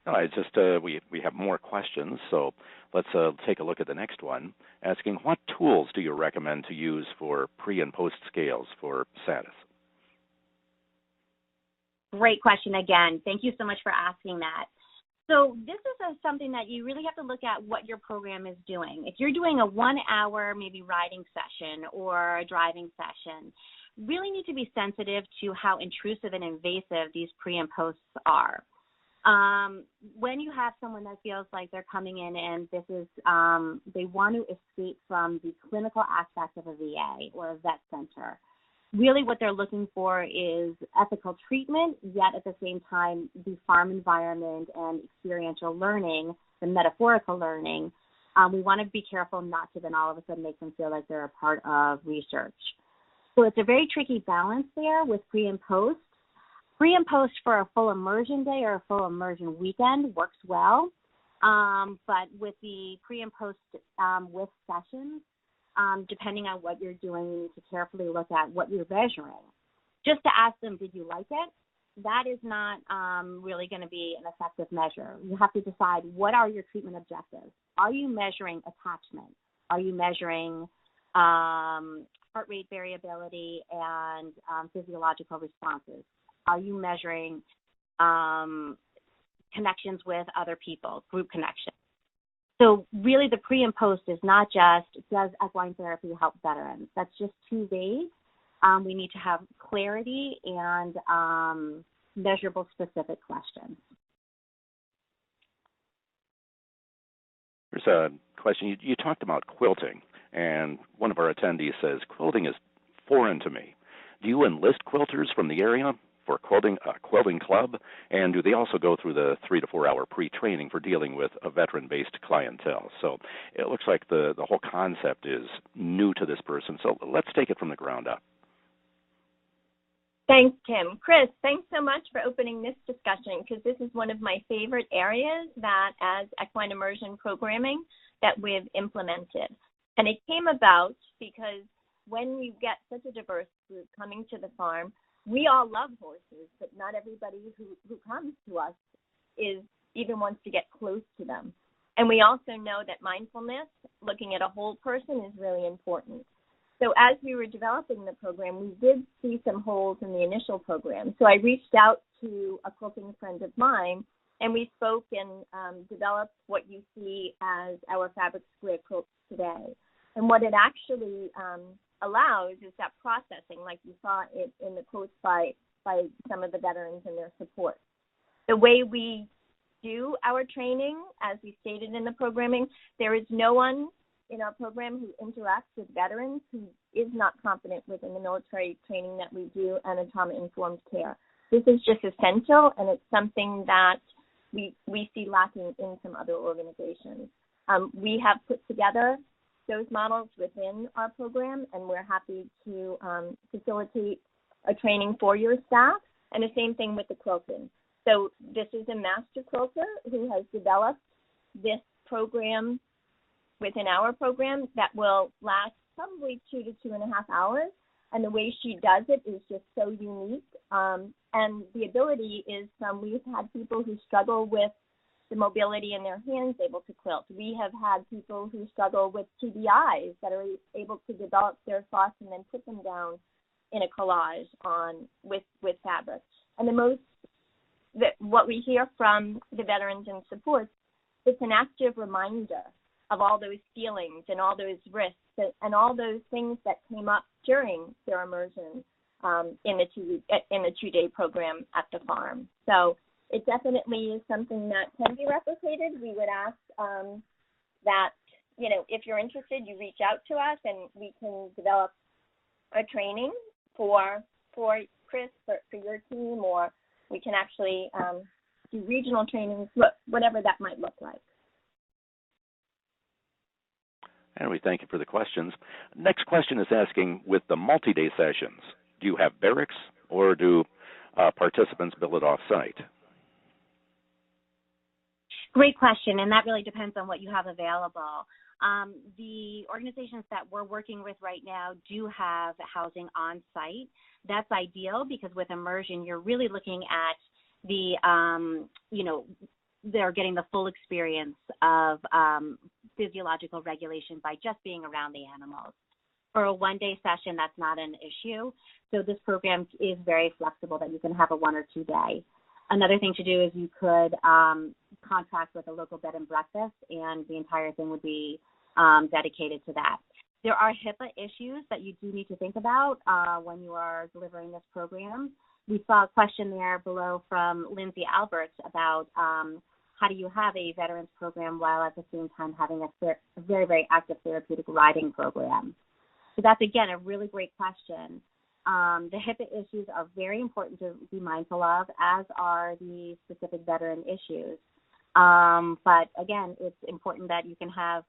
No, it's just we have more questions, so let's take a look at the next one, asking what tools do you recommend to use for pre- and post-scales for status? Great question again. Thank you so much for asking that. So this is something that you really have to look at what your program is doing. If you're doing a 1 hour maybe riding session or a driving session, really need to be sensitive to how intrusive and invasive these pre and posts are. When you have someone that feels like they're coming in and this is, they want to escape from the clinical aspect of a VA or a vet center, really what they're looking for is ethical treatment, yet at the same time, the farm environment and experiential learning, the metaphorical learning. We want to be careful not to then all of a sudden make them feel like they're a part of research. So it's a very tricky balance there with pre and post. Pre and post for a full immersion day or a full immersion weekend works well, but with the pre and post with sessions, depending on what you're doing, you need to carefully look at what you're measuring. Just to ask them, did you like it? That is not really going to be an effective measure. You have to decide, what are your treatment objectives? Are you measuring attachment? Are you measuring heart rate variability and physiological responses? Are you measuring connections with other people, group connections? So really the pre and post is not just, does equine therapy help veterans? That's just too vague. We need to have clarity and measurable specific questions. Here's a question. You talked about quilting, and one of our attendees says, quilting is foreign to me. Do you enlist quilters from the area for quilting club, and do they also go through the 3 to 4 hour pre-training for dealing with a veteran-based clientele? So it looks like the whole concept is new to this person. So let's take it from the ground up. Thanks, Tim. Chris, thanks so much for opening this discussion, because this is one of my favorite areas that as equine immersion programming that we've implemented. And it came about because when you get such a diverse group coming to the farm, we all love horses, but not everybody who comes to us even wants to get close to them. And we also know that mindfulness, looking at a whole person, is really important. So as we were developing the program, we did see some holes in the initial program. So I reached out to a quilting friend of mine, and we spoke and developed what you see as our fabric square quilt today. And what it actually allows is that processing, like you saw it in the quotes by some of the veterans and their support. The way we do our training, as we stated in the programming, there is no one in our program who interacts with veterans who is not confident within the military training that we do and a trauma-informed care. This is just essential, and it's something that we see lacking in some other organizations. We have put together those models within our program, and we're happy to facilitate a training for your staff, and the same thing with the quilting. So this is a master quilter who has developed this program within our program that will last probably 2 to 2.5 hours, and the way she does it is just so unique. And the ability is we've had people who struggle with the mobility in their hands able to quilt. We have had people who struggle with TBIs that are able to develop their thoughts and then put them down in a collage with fabric. And what we hear from the veterans and supports, it's an active reminder of all those feelings and all those risks and all those things that came up during their immersion in the 2-day program at the farm. So it definitely is something that can be replicated. We would ask that, if you're interested, you reach out to us and we can develop a training for Chris, for your team, or we can actually do regional trainings, whatever that might look like. And we thank you for the questions. Next question is asking, with the multi-day sessions, do you have barracks or do participants build it off-site? Great question, and that really depends on what you have available. The organizations that we're working with right now do have housing on site. That's ideal because with immersion, you're really looking at they're getting the full experience of physiological regulation by just being around the animals. For a 1-day session, that's not an issue. So this program is very flexible that you can have a 1 or 2 day. Another thing to do is you could contract with a local bed and breakfast, and the entire thing would be dedicated to that. There are HIPAA issues that you do need to think about when you are delivering this program. We saw a question there below from Lindsay Alberts about how do you have a veterans program while at the same time having a very, very active therapeutic riding program? So that's, again, a really great question. The HIPAA issues are very important to be mindful of, as are the specific veteran issues. But, again, it's important that you can have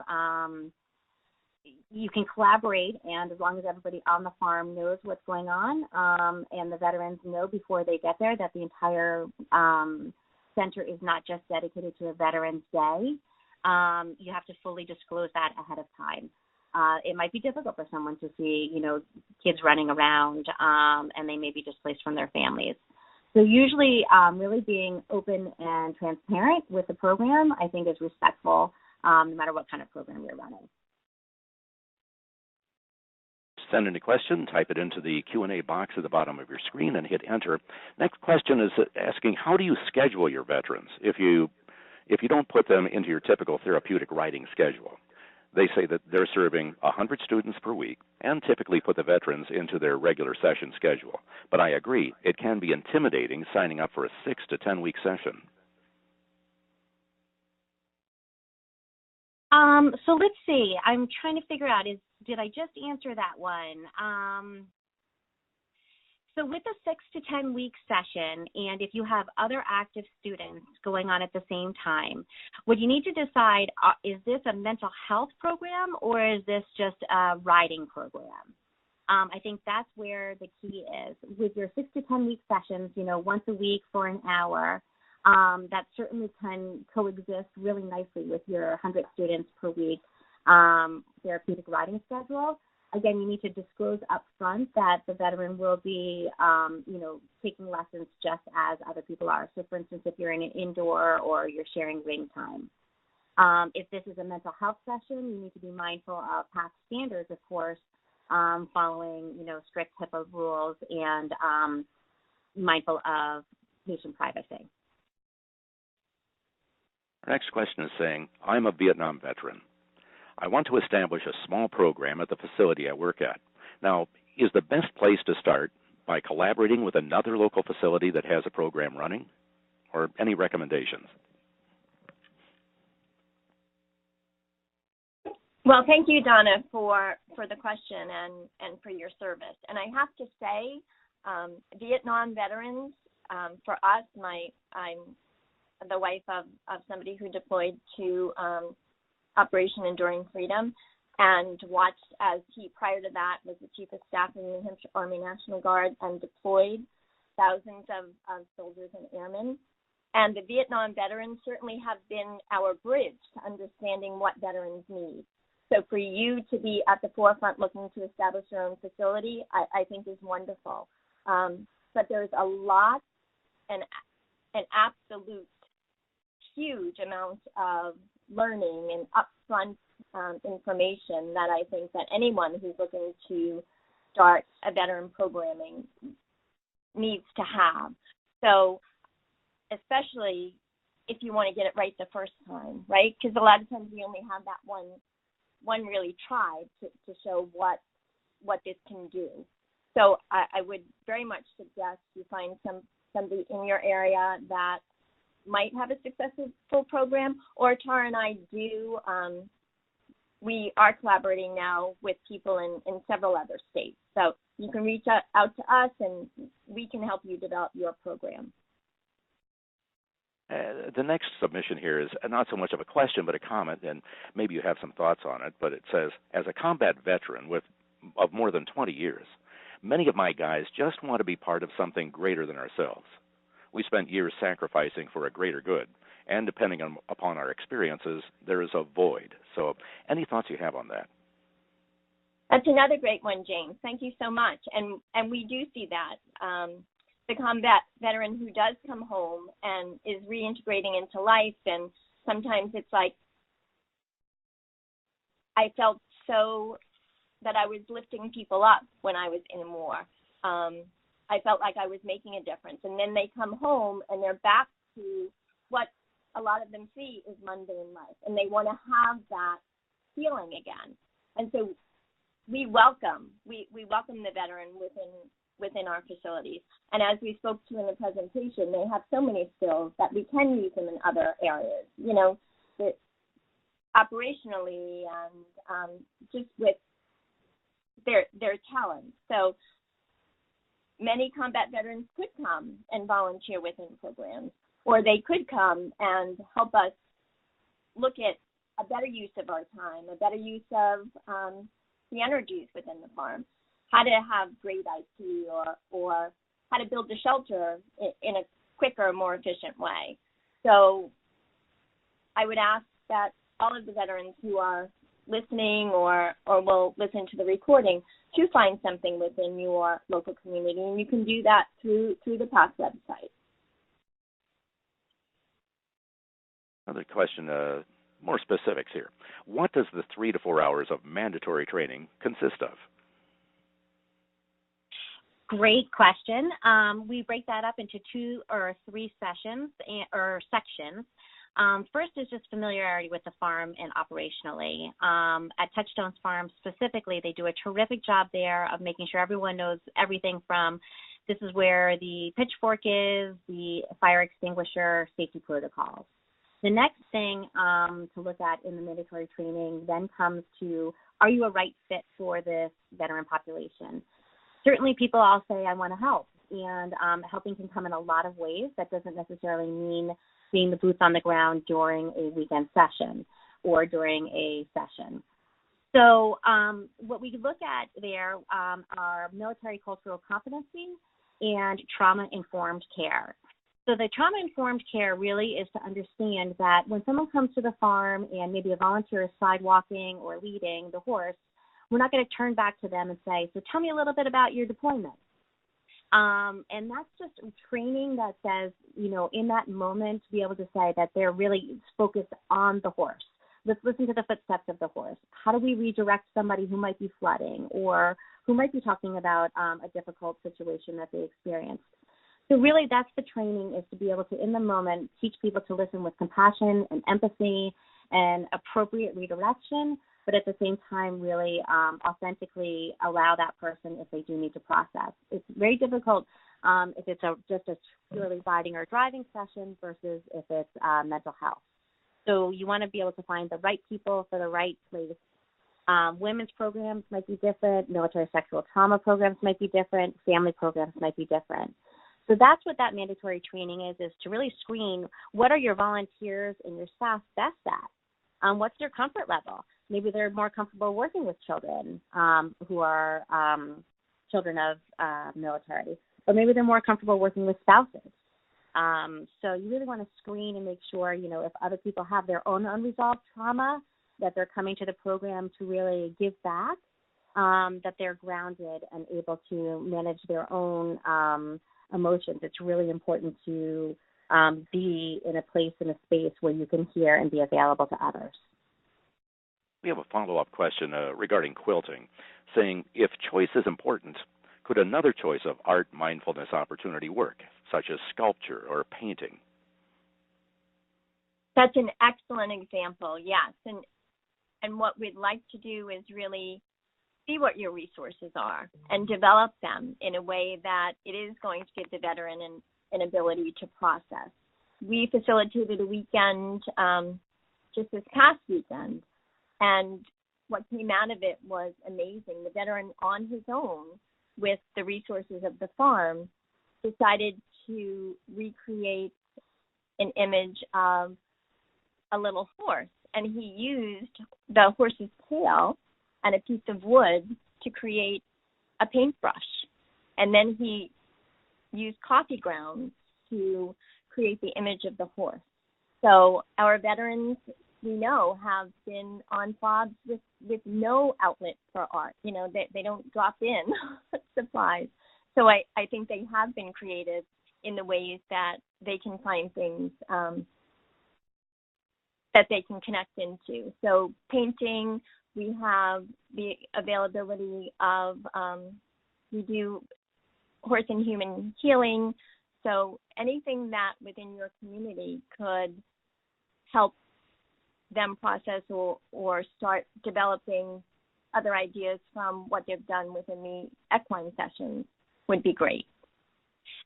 you can collaborate, and as long as everybody on the farm knows what's going on and the veterans know before they get there that the entire center is not just dedicated to a Veterans Day, you have to fully disclose that ahead of time. It might be difficult for someone to see, kids running around and they may be displaced from their families. So usually really being open and transparent with the program, I think, is respectful no matter what kind of program you're running. Send any question, type it into the Q&A box at the bottom of your screen and hit enter. Next question is asking, how do you schedule your veterans if you don't put them into your typical therapeutic riding schedule? They say that they're serving 100 students per week and typically put the veterans into their regular session schedule. But I agree, it can be intimidating signing up for a 6 to 10 week session. So let's see. I'm trying to figure out, did I just answer that one? So with a 6 to 10 week session, and if you have other active students going on at the same time, what you need to decide, is this a mental health program or is this just a riding program? I think that's where the key is. With your 6 to 10 week sessions, once a week for an hour, that certainly can coexist really nicely with your 100 students per week therapeutic riding schedule. Again, you need to disclose up front that the veteran will be, taking lessons just as other people are. So, for instance, if you're in an indoor or you're sharing ring time. If this is a mental health session, you need to be mindful of past standards, of course, following, strict HIPAA rules and mindful of patient privacy. Our next question is saying, I'm a Vietnam veteran. I want to establish a small program at the facility I work at. Now, is the best place to start by collaborating with another local facility that has a program running? Or any recommendations? Well, thank you, Donna, for the question and for your service. And I have to say, Vietnam veterans, for us, I'm the wife of somebody who deployed to Operation Enduring Freedom and watched as he, prior to that, was the Chief of Staff of the New Hampshire Army National Guard and deployed thousands of soldiers and airmen. And the Vietnam veterans certainly have been our bridge to understanding what veterans need. So for you to be at the forefront looking to establish your own facility, I think is wonderful. But there's a lot, an absolute huge amount of learning and upfront information that I think that anyone who's looking to start a veteran programming needs to have. So especially if you want to get it right the first time, right? Because a lot of times we only have that one really try to show what this can do. So I would very much suggest you find somebody in your area that might have a successful program, or Tara and I do. We are collaborating now with people in several other states. So you can reach out to us and we can help you develop your program. The next submission here is not so much of a question, but a comment, and maybe you have some thoughts on it, but it says, as a combat veteran of more than 20 years, many of my guys just want to be part of something greater than ourselves. We spent years sacrificing for a greater good, and depending upon our experiences, there is a void. So any thoughts you have on that? That's another great one, James. Thank you so much. And we do see that. The combat veteran who does come home and is reintegrating into life, and sometimes it's like, I felt so that I was lifting people up when I was in war. I felt like I was making a difference. And then they come home and they're back to what a lot of them see is mundane life. And they want to have that feeling again. And so we welcome the veteran within our facilities. And as we spoke to in the presentation, they have so many skills that we can use them in other areas, operationally and just with their talents. So many combat veterans could come and volunteer within programs, or they could come and help us look at a better use of our time, a better use of the energies within the farm, how to have great IT or how to build a shelter in a quicker, more efficient way. So I would ask that all of the veterans who are listening or will listen to the recording to find something within your local community, and you can do that through the PAC website. Another question, more specifics here. What does the 3 to 4 hours of mandatory training consist of? Great question. We break that up into 2 or 3 sessions or sections. First is just familiarity with the farm and operationally. At Touchstone's Farm specifically, they do a terrific job there of making sure everyone knows everything from this is where the pitchfork is, the fire extinguisher, safety protocols. The next thing to look at in the mandatory training then comes to, are you a right fit for this veteran population? Certainly people all say, I want to help, and helping can come in a lot of ways. That doesn't necessarily mean being the boots on the ground during a weekend session or during a session. So what we look at there are military cultural competency and trauma-informed care. So the trauma-informed care really is to understand that when someone comes to the farm and maybe a volunteer is sidewalking or leading the horse, we're not going to turn back to them and say, so tell me a little bit about your deployment. And that's just training that says, in that moment, to be able to say that they're really focused on the horse. Let's listen to the footsteps of the horse. How do we redirect somebody who might be flooding or who might be talking about a difficult situation that they experienced? So really that's the training, is to be able to, in the moment, teach people to listen with compassion and empathy and appropriate redirection, but at the same time really authentically allow that person if they do need to process. It's very difficult if it's just a purely riding or driving session versus if it's mental health. So you want to be able to find the right people for the right place. Women's programs might be different. Military sexual trauma programs might be different. Family programs might be different. So that's what that mandatory training is to really screen what are your volunteers and your staff best at. What's their comfort level? Maybe they're more comfortable working with children who are children of military, or maybe they're more comfortable working with spouses. So you really want to screen and make sure, if other people have their own unresolved trauma, that they're coming to the program to really give back, that they're grounded and able to manage their own emotions. It's really important to be in a place, in a space where you can hear and be available to others. We have a follow-up question regarding quilting, saying, if choice is important, could another choice of art mindfulness opportunity work, such as sculpture or painting? That's an excellent example, yes. And what we'd like to do is really see what your resources are and develop them in a way that it is going to give the veteran an ability to process. We facilitated a weekend just this past weekend, and what came out of it was amazing. The veteran, on his own, with the resources of the farm, decided to recreate an image of a little horse. And he used the horse's tail and a piece of wood to create a paintbrush. And then he used coffee grounds to create the image of the horse. So our veterans, we know, have been on FOBs with no outlet for art. They don't drop in supplies. So I think they have been creative in the ways that they can find things that they can connect into. So painting, we have the availability of, we do horse and human healing. So anything that within your community could help them process or start developing other ideas from what they've done within the equine sessions would be great.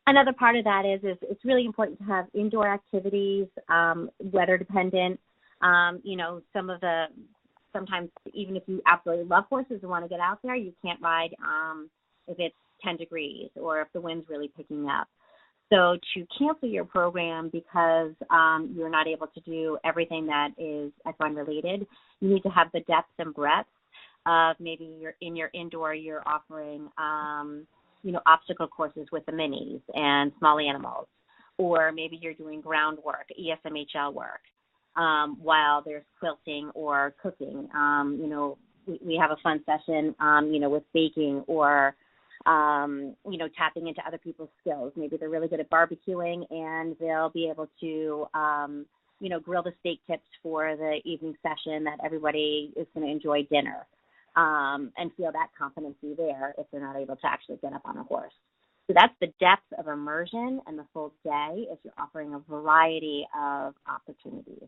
Another part of that is it's really important to have indoor activities, weather dependent. Sometimes even if you absolutely love horses and want to get out there, you can't ride if it's 10 degrees or if the wind's really picking up. So to cancel your program because you're not able to do everything that is equine related, you need to have the depth and breadth of maybe you're indoor, you're offering obstacle courses with the minis and small animals, or maybe you're doing groundwork, ESMHL work, while there's quilting or cooking. We have a fun session, with baking or, tapping into other people's skills. Maybe they're really good at barbecuing and they'll be able to, grill the steak tips for the evening session that everybody is going to enjoy dinner. And feel that competency there if they're not able to actually get up on a horse. So that's the depth of immersion and the full day if you're offering a variety of opportunities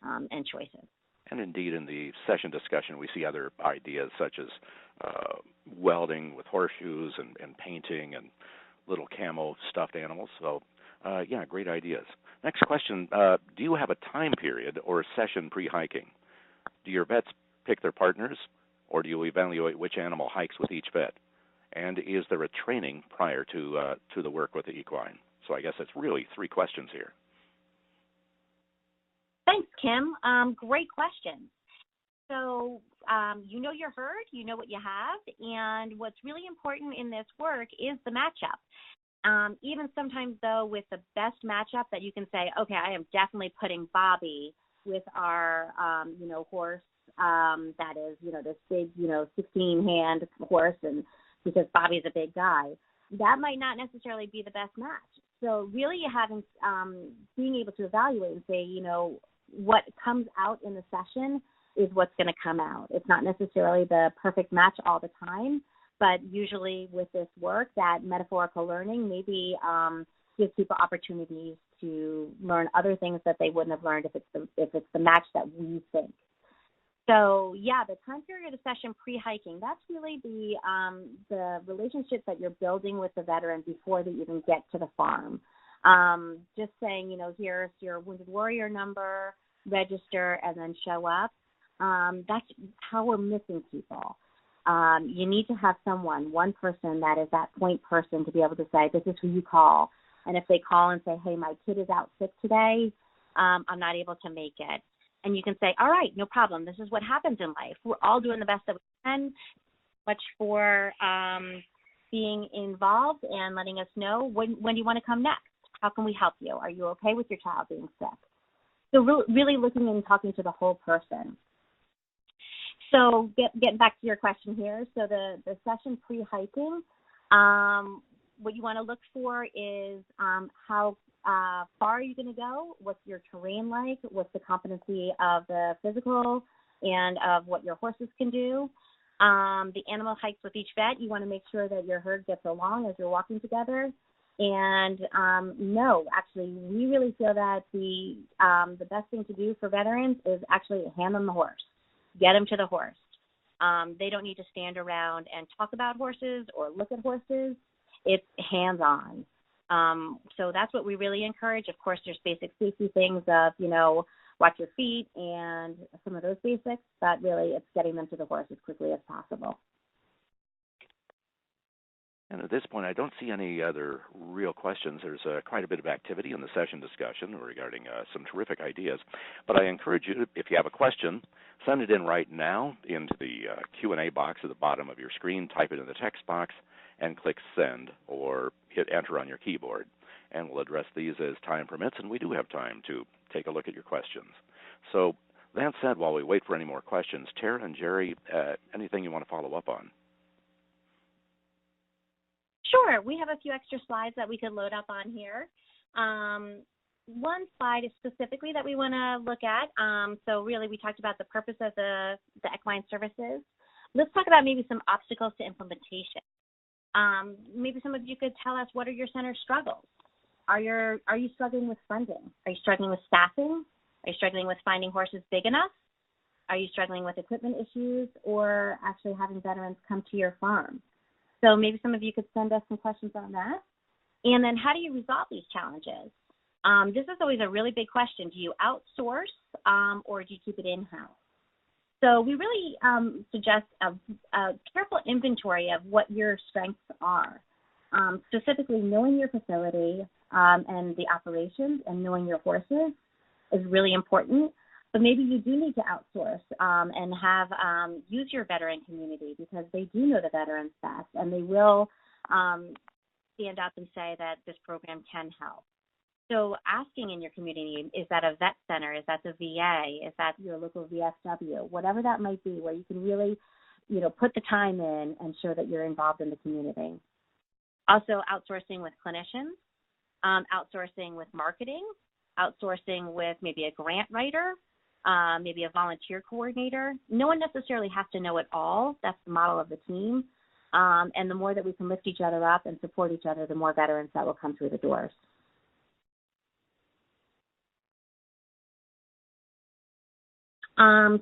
and choices. And indeed, in the session discussion, we see other ideas such as welding with horseshoes and painting and little camo stuffed animals. So, great ideas. Next question, do you have a time period or a session pre-hiking? Do your vets pick their partners, or do you evaluate which animal hikes with each vet? And is there a training prior to the work with the equine? So I guess it's really 3 questions here. Thanks, Kim. Great question. So you know your herd, you know what you have, and what's really important in this work is the matchup. Even sometimes, though, with the best matchup that you can say, okay, I am definitely putting Bobby with our, horse that is, this big, 16-hand horse, and because Bobby's a big guy, that might not necessarily be the best match. So really having, being able to evaluate and say, what comes out in the session is what's going to come out. It's not necessarily the perfect match all the time, but usually with this work, that metaphorical learning maybe gives people opportunities to learn other things that they wouldn't have learned if it's the match that we think. So the time period of session pre-hiking, that's really the relationships that you're building with the veteran before they even get to the farm. Just saying, here's your Wounded Warrior number, register, and then show up. That's how we're missing people. You need to have one person that is that point person to be able to say, this is who you call. And if they call and say, hey, my kid is out sick today, I'm not able to make it. And you can say, all right, no problem. This is what happens in life. We're all doing the best that we can. Much for being involved and letting us know when do you want to come next? How can we help you? Are you okay with your child being sick? So really looking and talking to the whole person. So getting back to your question here. So the session pre-hiking, what you want to look for is how far are you going to go? What's your terrain like? What's the competency of the physical and of what your horses can do? The animal hikes with each vet. You want to make sure that your herd gets along as you're walking together. And actually, we really feel that the best thing to do for veterans is actually hand them the horse, get them to the horse. They don't need to stand around and talk about horses or look at horses. It's hands-on. So that's what we really encourage. Of course, there's basic safety things of, watch your feet and some of those basics, but really it's getting them to the horse as quickly as possible. And at this point, I don't see any other real questions. There's quite a bit of activity in the session discussion regarding some terrific ideas. But I encourage you, if you have a question, send it in right now into the Q&A box at the bottom of your screen. Type it in the text box and click send or hit enter on your keyboard. And we'll address these as time permits, and we do have time to take a look at your questions. So that said, while we wait for any more questions, Tara and Jerry, anything you want to follow up on? Sure. We have a few extra slides that we could load up on here. One slide is specifically that we want to look at. So really, we talked about the purpose of the equine services. Let's talk about maybe some obstacles to implementation. Maybe some of you could tell us, what are your center struggles? Are you struggling with funding? Are you struggling with staffing? Are you struggling with finding horses big enough? Are you struggling with equipment issues or actually having veterans come to your farm? So maybe some of you could send us some questions on that. And then how do you resolve these challenges? This is always a really big question. Do you outsource or do you keep it in-house? So we really suggest a careful inventory of what your strengths are. Specifically, knowing your facility and the operations and knowing your horses is really important. But maybe you do need to outsource and have use your veteran community, because they do know the veterans best, and they will stand up and say that this program can help. So asking in your community, is that a vet center? Is that the VA? Is that your local VFW? Whatever that might be, where you can really, put the time in and show that you're involved in the community. Also, outsourcing with clinicians, outsourcing with marketing, outsourcing with maybe a grant writer, maybe a volunteer coordinator. No one necessarily has to know it all. That's the model of the team. And the more that we can lift each other up and support each other, the more veterans that will come through the doors.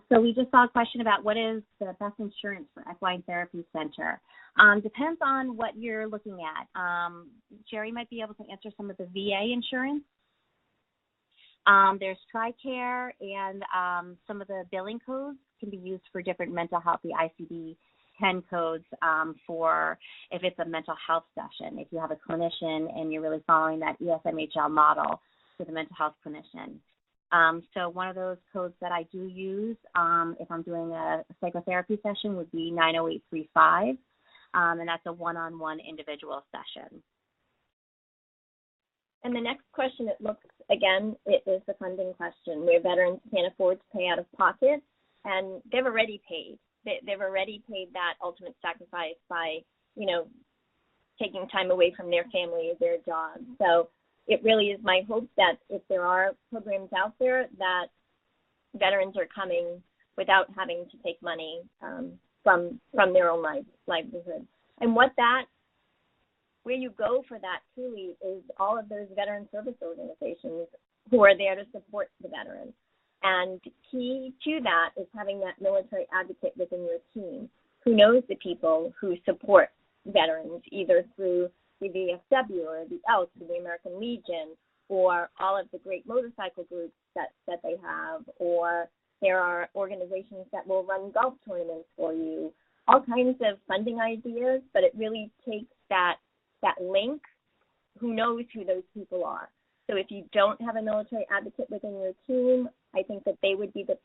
So we just saw a question about what is the best insurance for Equine Therapy Center. Depends on what you're looking at. Jerry might be able to answer some of the VA insurance. There's TRICARE, and some of the billing codes can be used for different mental health, the ICD-10 codes for if it's a mental health session, if you have a clinician and you're really following that ESMHL model with a mental health clinician. So one of those codes that I do use if I'm doing a psychotherapy session would be 90835, and that's a one-on-one individual session. And the next question, it is the funding question, where veterans can't afford to pay out of pocket, and they've already paid. They've already paid that ultimate sacrifice by, taking time away from their family, their jobs. So it really is my hope that if there are programs out there, that veterans are coming without having to take money from their own livelihood. And where you go for that truly is all of those veteran service organizations who are there to support the veterans. And key to that is having that military advocate within your team who knows the people who support veterans, either through the VFW or the ELK, the American Legion, or all of the great motorcycle groups that they have, or there are organizations that will run golf tournaments for you, all kinds of funding ideas, but it really takes that link, who knows who those people are. So if you don't have a military advocate within your team, I think that they would be the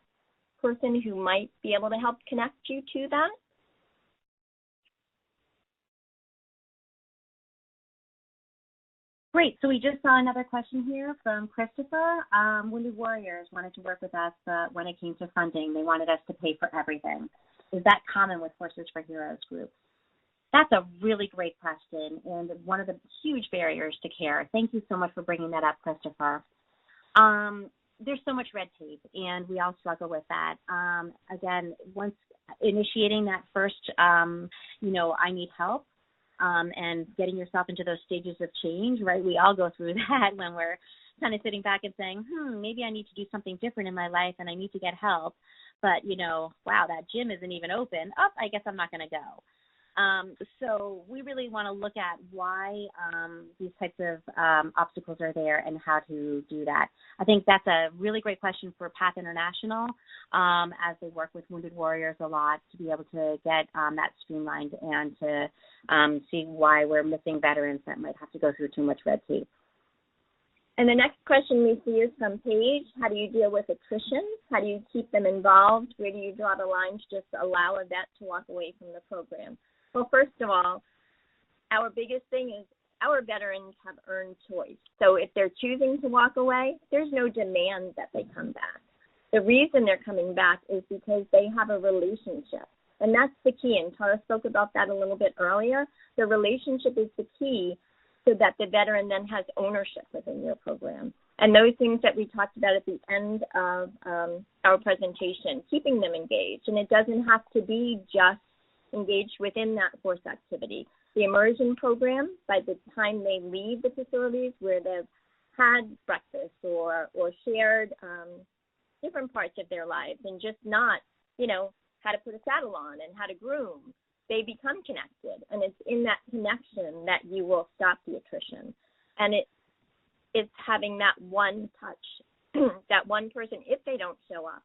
person who might be able to help connect you to that. Great. So we just saw another question here from Christopher. Wounded Warriors wanted to work with us, but when it came to funding, they wanted us to pay for everything. Is that common with Horses for Heroes groups? That's a really great question, and one of the huge barriers to care. Thank you so much for bringing that up, Christopher. There's so much red tape, and we all struggle with that. Again, once initiating that first, I need help, and getting yourself into those stages of change, right? We all go through that when we're kind of sitting back and saying, maybe I need to do something different in my life and I need to get help. But, wow, that gym isn't even open. Oh, I guess I'm not going to go. So we really want to look at why these types of obstacles are there and how to do that. I think that's a really great question for PATH International as they work with Wounded Warriors a lot to be able to get that streamlined and to see why we're missing veterans that might have to go through too much red tape. And the next question we see is from Paige. How do you deal with attrition? How do you keep them involved? Where do you draw the line to just allow a vet to walk away from the program? Well, first of all, our biggest thing is our veterans have earned choice. So if they're choosing to walk away, there's no demand that they come back. The reason they're coming back is because they have a relationship. And that's the key. And Tara spoke about that a little bit earlier. The relationship is the key so that the veteran then has ownership within your program. And those things that we talked about at the end of our presentation, keeping them engaged. And it doesn't have to be just engaged within that horse activity. The immersion program, by the time they leave the facilities where they've had breakfast or shared different parts of their lives and just not, how to put a saddle on and how to groom. They become connected, and it's in that connection that you will stop the attrition. And it's having that one touch, that one person, if they don't show up,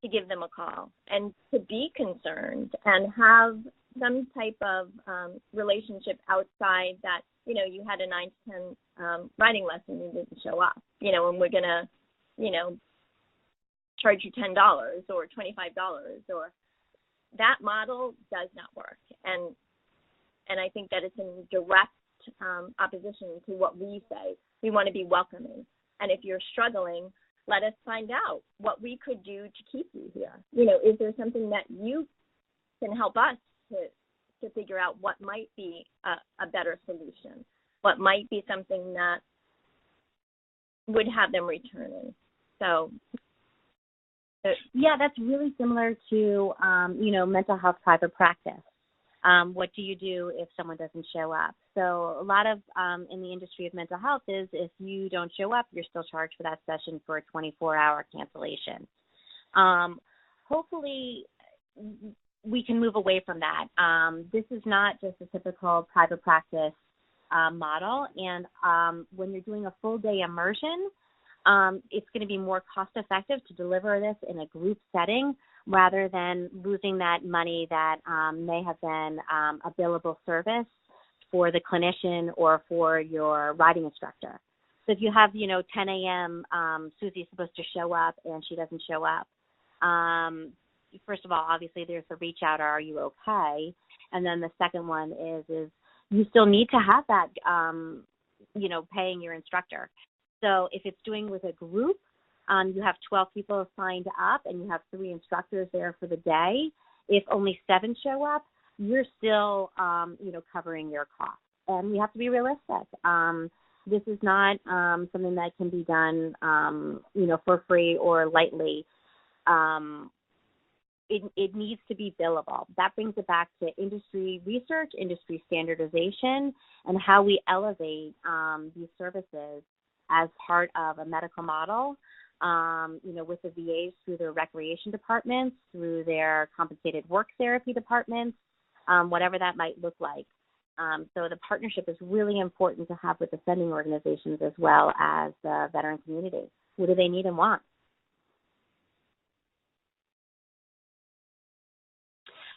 to give them a call and to be concerned and have some type of relationship outside that, you had a 9 to 10 writing lesson, you didn't show up, and we're going to, charge you $10 or $25, or that model does not work. And I think that it's in direct opposition to what we say. We want to be welcoming. And if you're struggling, let us find out what we could do to keep you here. Is there something that you can help us to figure out what might be a better solution, what might be something that would have them returning. So, yeah, that's really similar to, mental health private practice. What do you do if someone doesn't show up? So a lot of in the industry of mental health is if you don't show up, you're still charged for that session for a 24-hour cancellation. Hopefully, we can move away from that. This is not just a typical private practice model. And when you're doing a full-day immersion, it's going to be more cost-effective to deliver this in a group setting rather than losing that money that may have been a billable service for the clinician or for your riding instructor. So if you have, 10 a.m., Susie's supposed to show up and she doesn't show up. First of all, obviously there's the reach out, are you okay? And then the second one is you still need to have that, paying your instructor. So if it's doing with a group, you have 12 people signed up and you have 3 instructors there for the day. If only 7 show up, you're still, covering your costs. And we have to be realistic. This is not something that can be done, for free or lightly. It needs to be billable. That brings it back to industry research, industry standardization, and how we elevate these services as part of a medical model, with the VAs through their recreation departments, through their compensated work therapy departments, whatever that might look like. So the partnership is really important to have with the sending organizations as well as the veteran community. What do they need and want?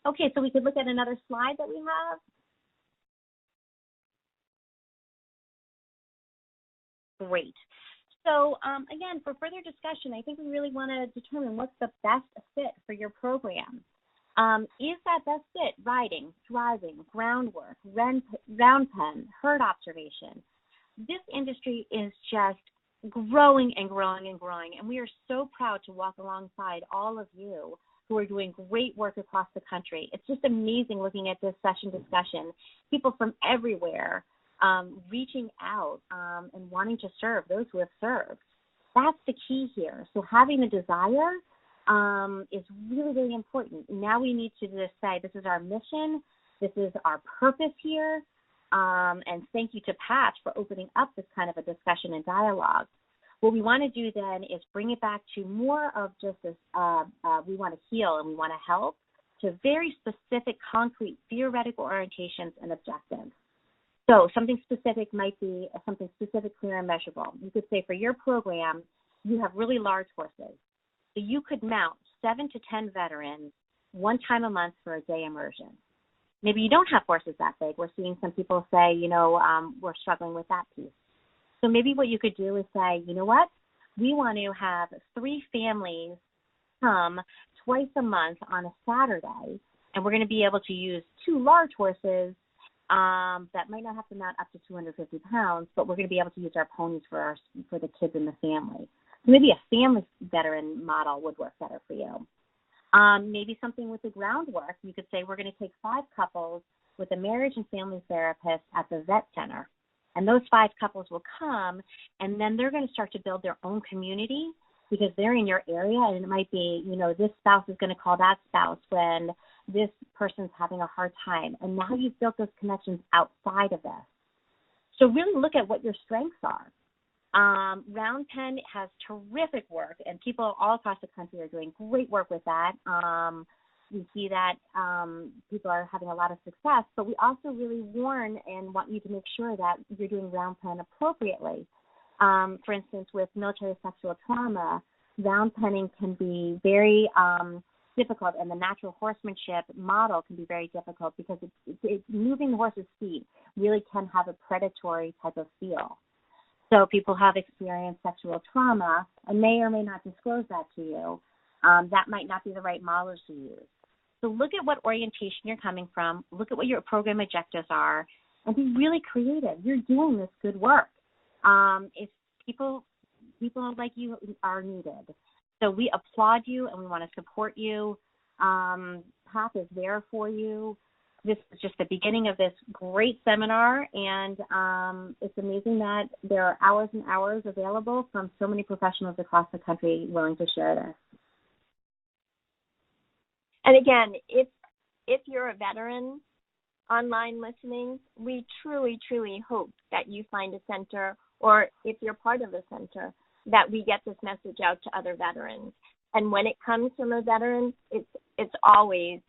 Okay, so we could look at another slide that we have. Great. So again, for further discussion, I think we really want to determine what's the best fit for your program. Is that best fit riding, driving, groundwork, round pen, herd observation? This industry is just growing and growing and growing, and we are so proud to walk alongside all of you who are doing great work across the country. It's just amazing looking at this session discussion. People from everywhere reaching out and wanting to serve those who have served. That's the key here. So having the desire is really, really important. Now we need to just say, this is our mission, this is our purpose here, and thank you to Pat for opening up this kind of a discussion and dialogue. What we want to do then is bring it back to more of just this, we want to heal and we want to help, to very specific, concrete, theoretical orientations and objectives. So something specific might be something specific, clear, and measurable. You could say for your program, you have really large horses. So you could mount 7 to 10 veterans one time a month for a day immersion. Maybe you don't have horses that big. We're seeing some people say, we're struggling with that piece. So maybe what you could do is say, you know what? We want to have 3 families come twice a month on a Saturday, and we're going to be able to use 2 large horses that might not have to mount up to 250 pounds, but we're going to be able to use our ponies for the kids in the family. So maybe a family veteran model would work better for you. Maybe something with the groundwork. You could say we're going to take 5 couples with a marriage and family therapist at the vet center. And those 5 couples will come, and then they're going to start to build their own community because they're in your area, and it might be, this spouse is going to call that spouse when this person's having a hard time. And now you've built those connections outside of this. So really look at what your strengths are. Round Pen has terrific work, and people all across the country are doing great work with that. We see that people are having a lot of success, but we also really warn and want you to make sure that you're doing Round Pen appropriately. For instance, with military sexual trauma, round penning can be very difficult, and the natural horsemanship model can be very difficult because it's moving the horse's feet really can have a predatory type of feel. So people have experienced sexual trauma and may or may not disclose that to you. That might not be the right model to use. So look at what orientation you're coming from, look at what your program objectives are, and be really creative. You're doing this good work. If people like you are needed. So we applaud you and we want to support you. PATH is there for you. This is just the beginning of this great seminar, and it's amazing that there are hours and hours available from so many professionals across the country willing to share this. And again, if you're a veteran online listening, we truly, truly hope that you find a center, or if you're part of a center, that we get this message out to other veterans. And when it comes from a veteran, it's always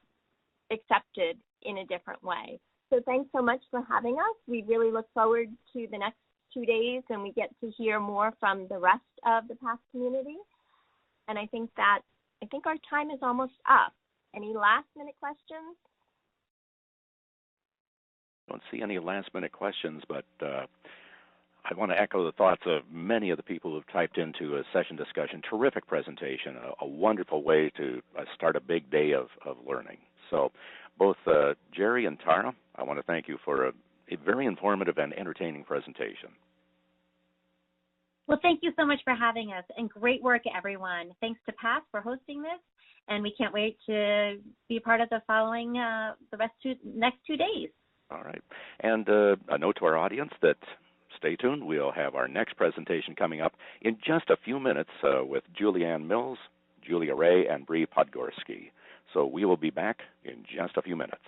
accepted in a different way. So thanks so much for having us. We really look forward to the next 2 days, and we get to hear more from the rest of the PATH community. And I think our time is almost up. Any last minute questions? I don't see any last-minute questions, but I want to echo the thoughts of many of the people who've typed into a session discussion. Terrific presentation, a wonderful way to start a big day of learning. So both Jerry and Tara, I want to thank you for a very informative and entertaining presentation. Well, thank you so much for having us, and great work, everyone. Thanks to PATH for hosting this, and we can't wait to be a part of the following, next 2 days. All right. And a note to our audience that stay tuned. We'll have our next presentation coming up in just a few minutes with Julianne Mills, Julia Ray, and Bree Podgorski. So we will be back in just a few minutes.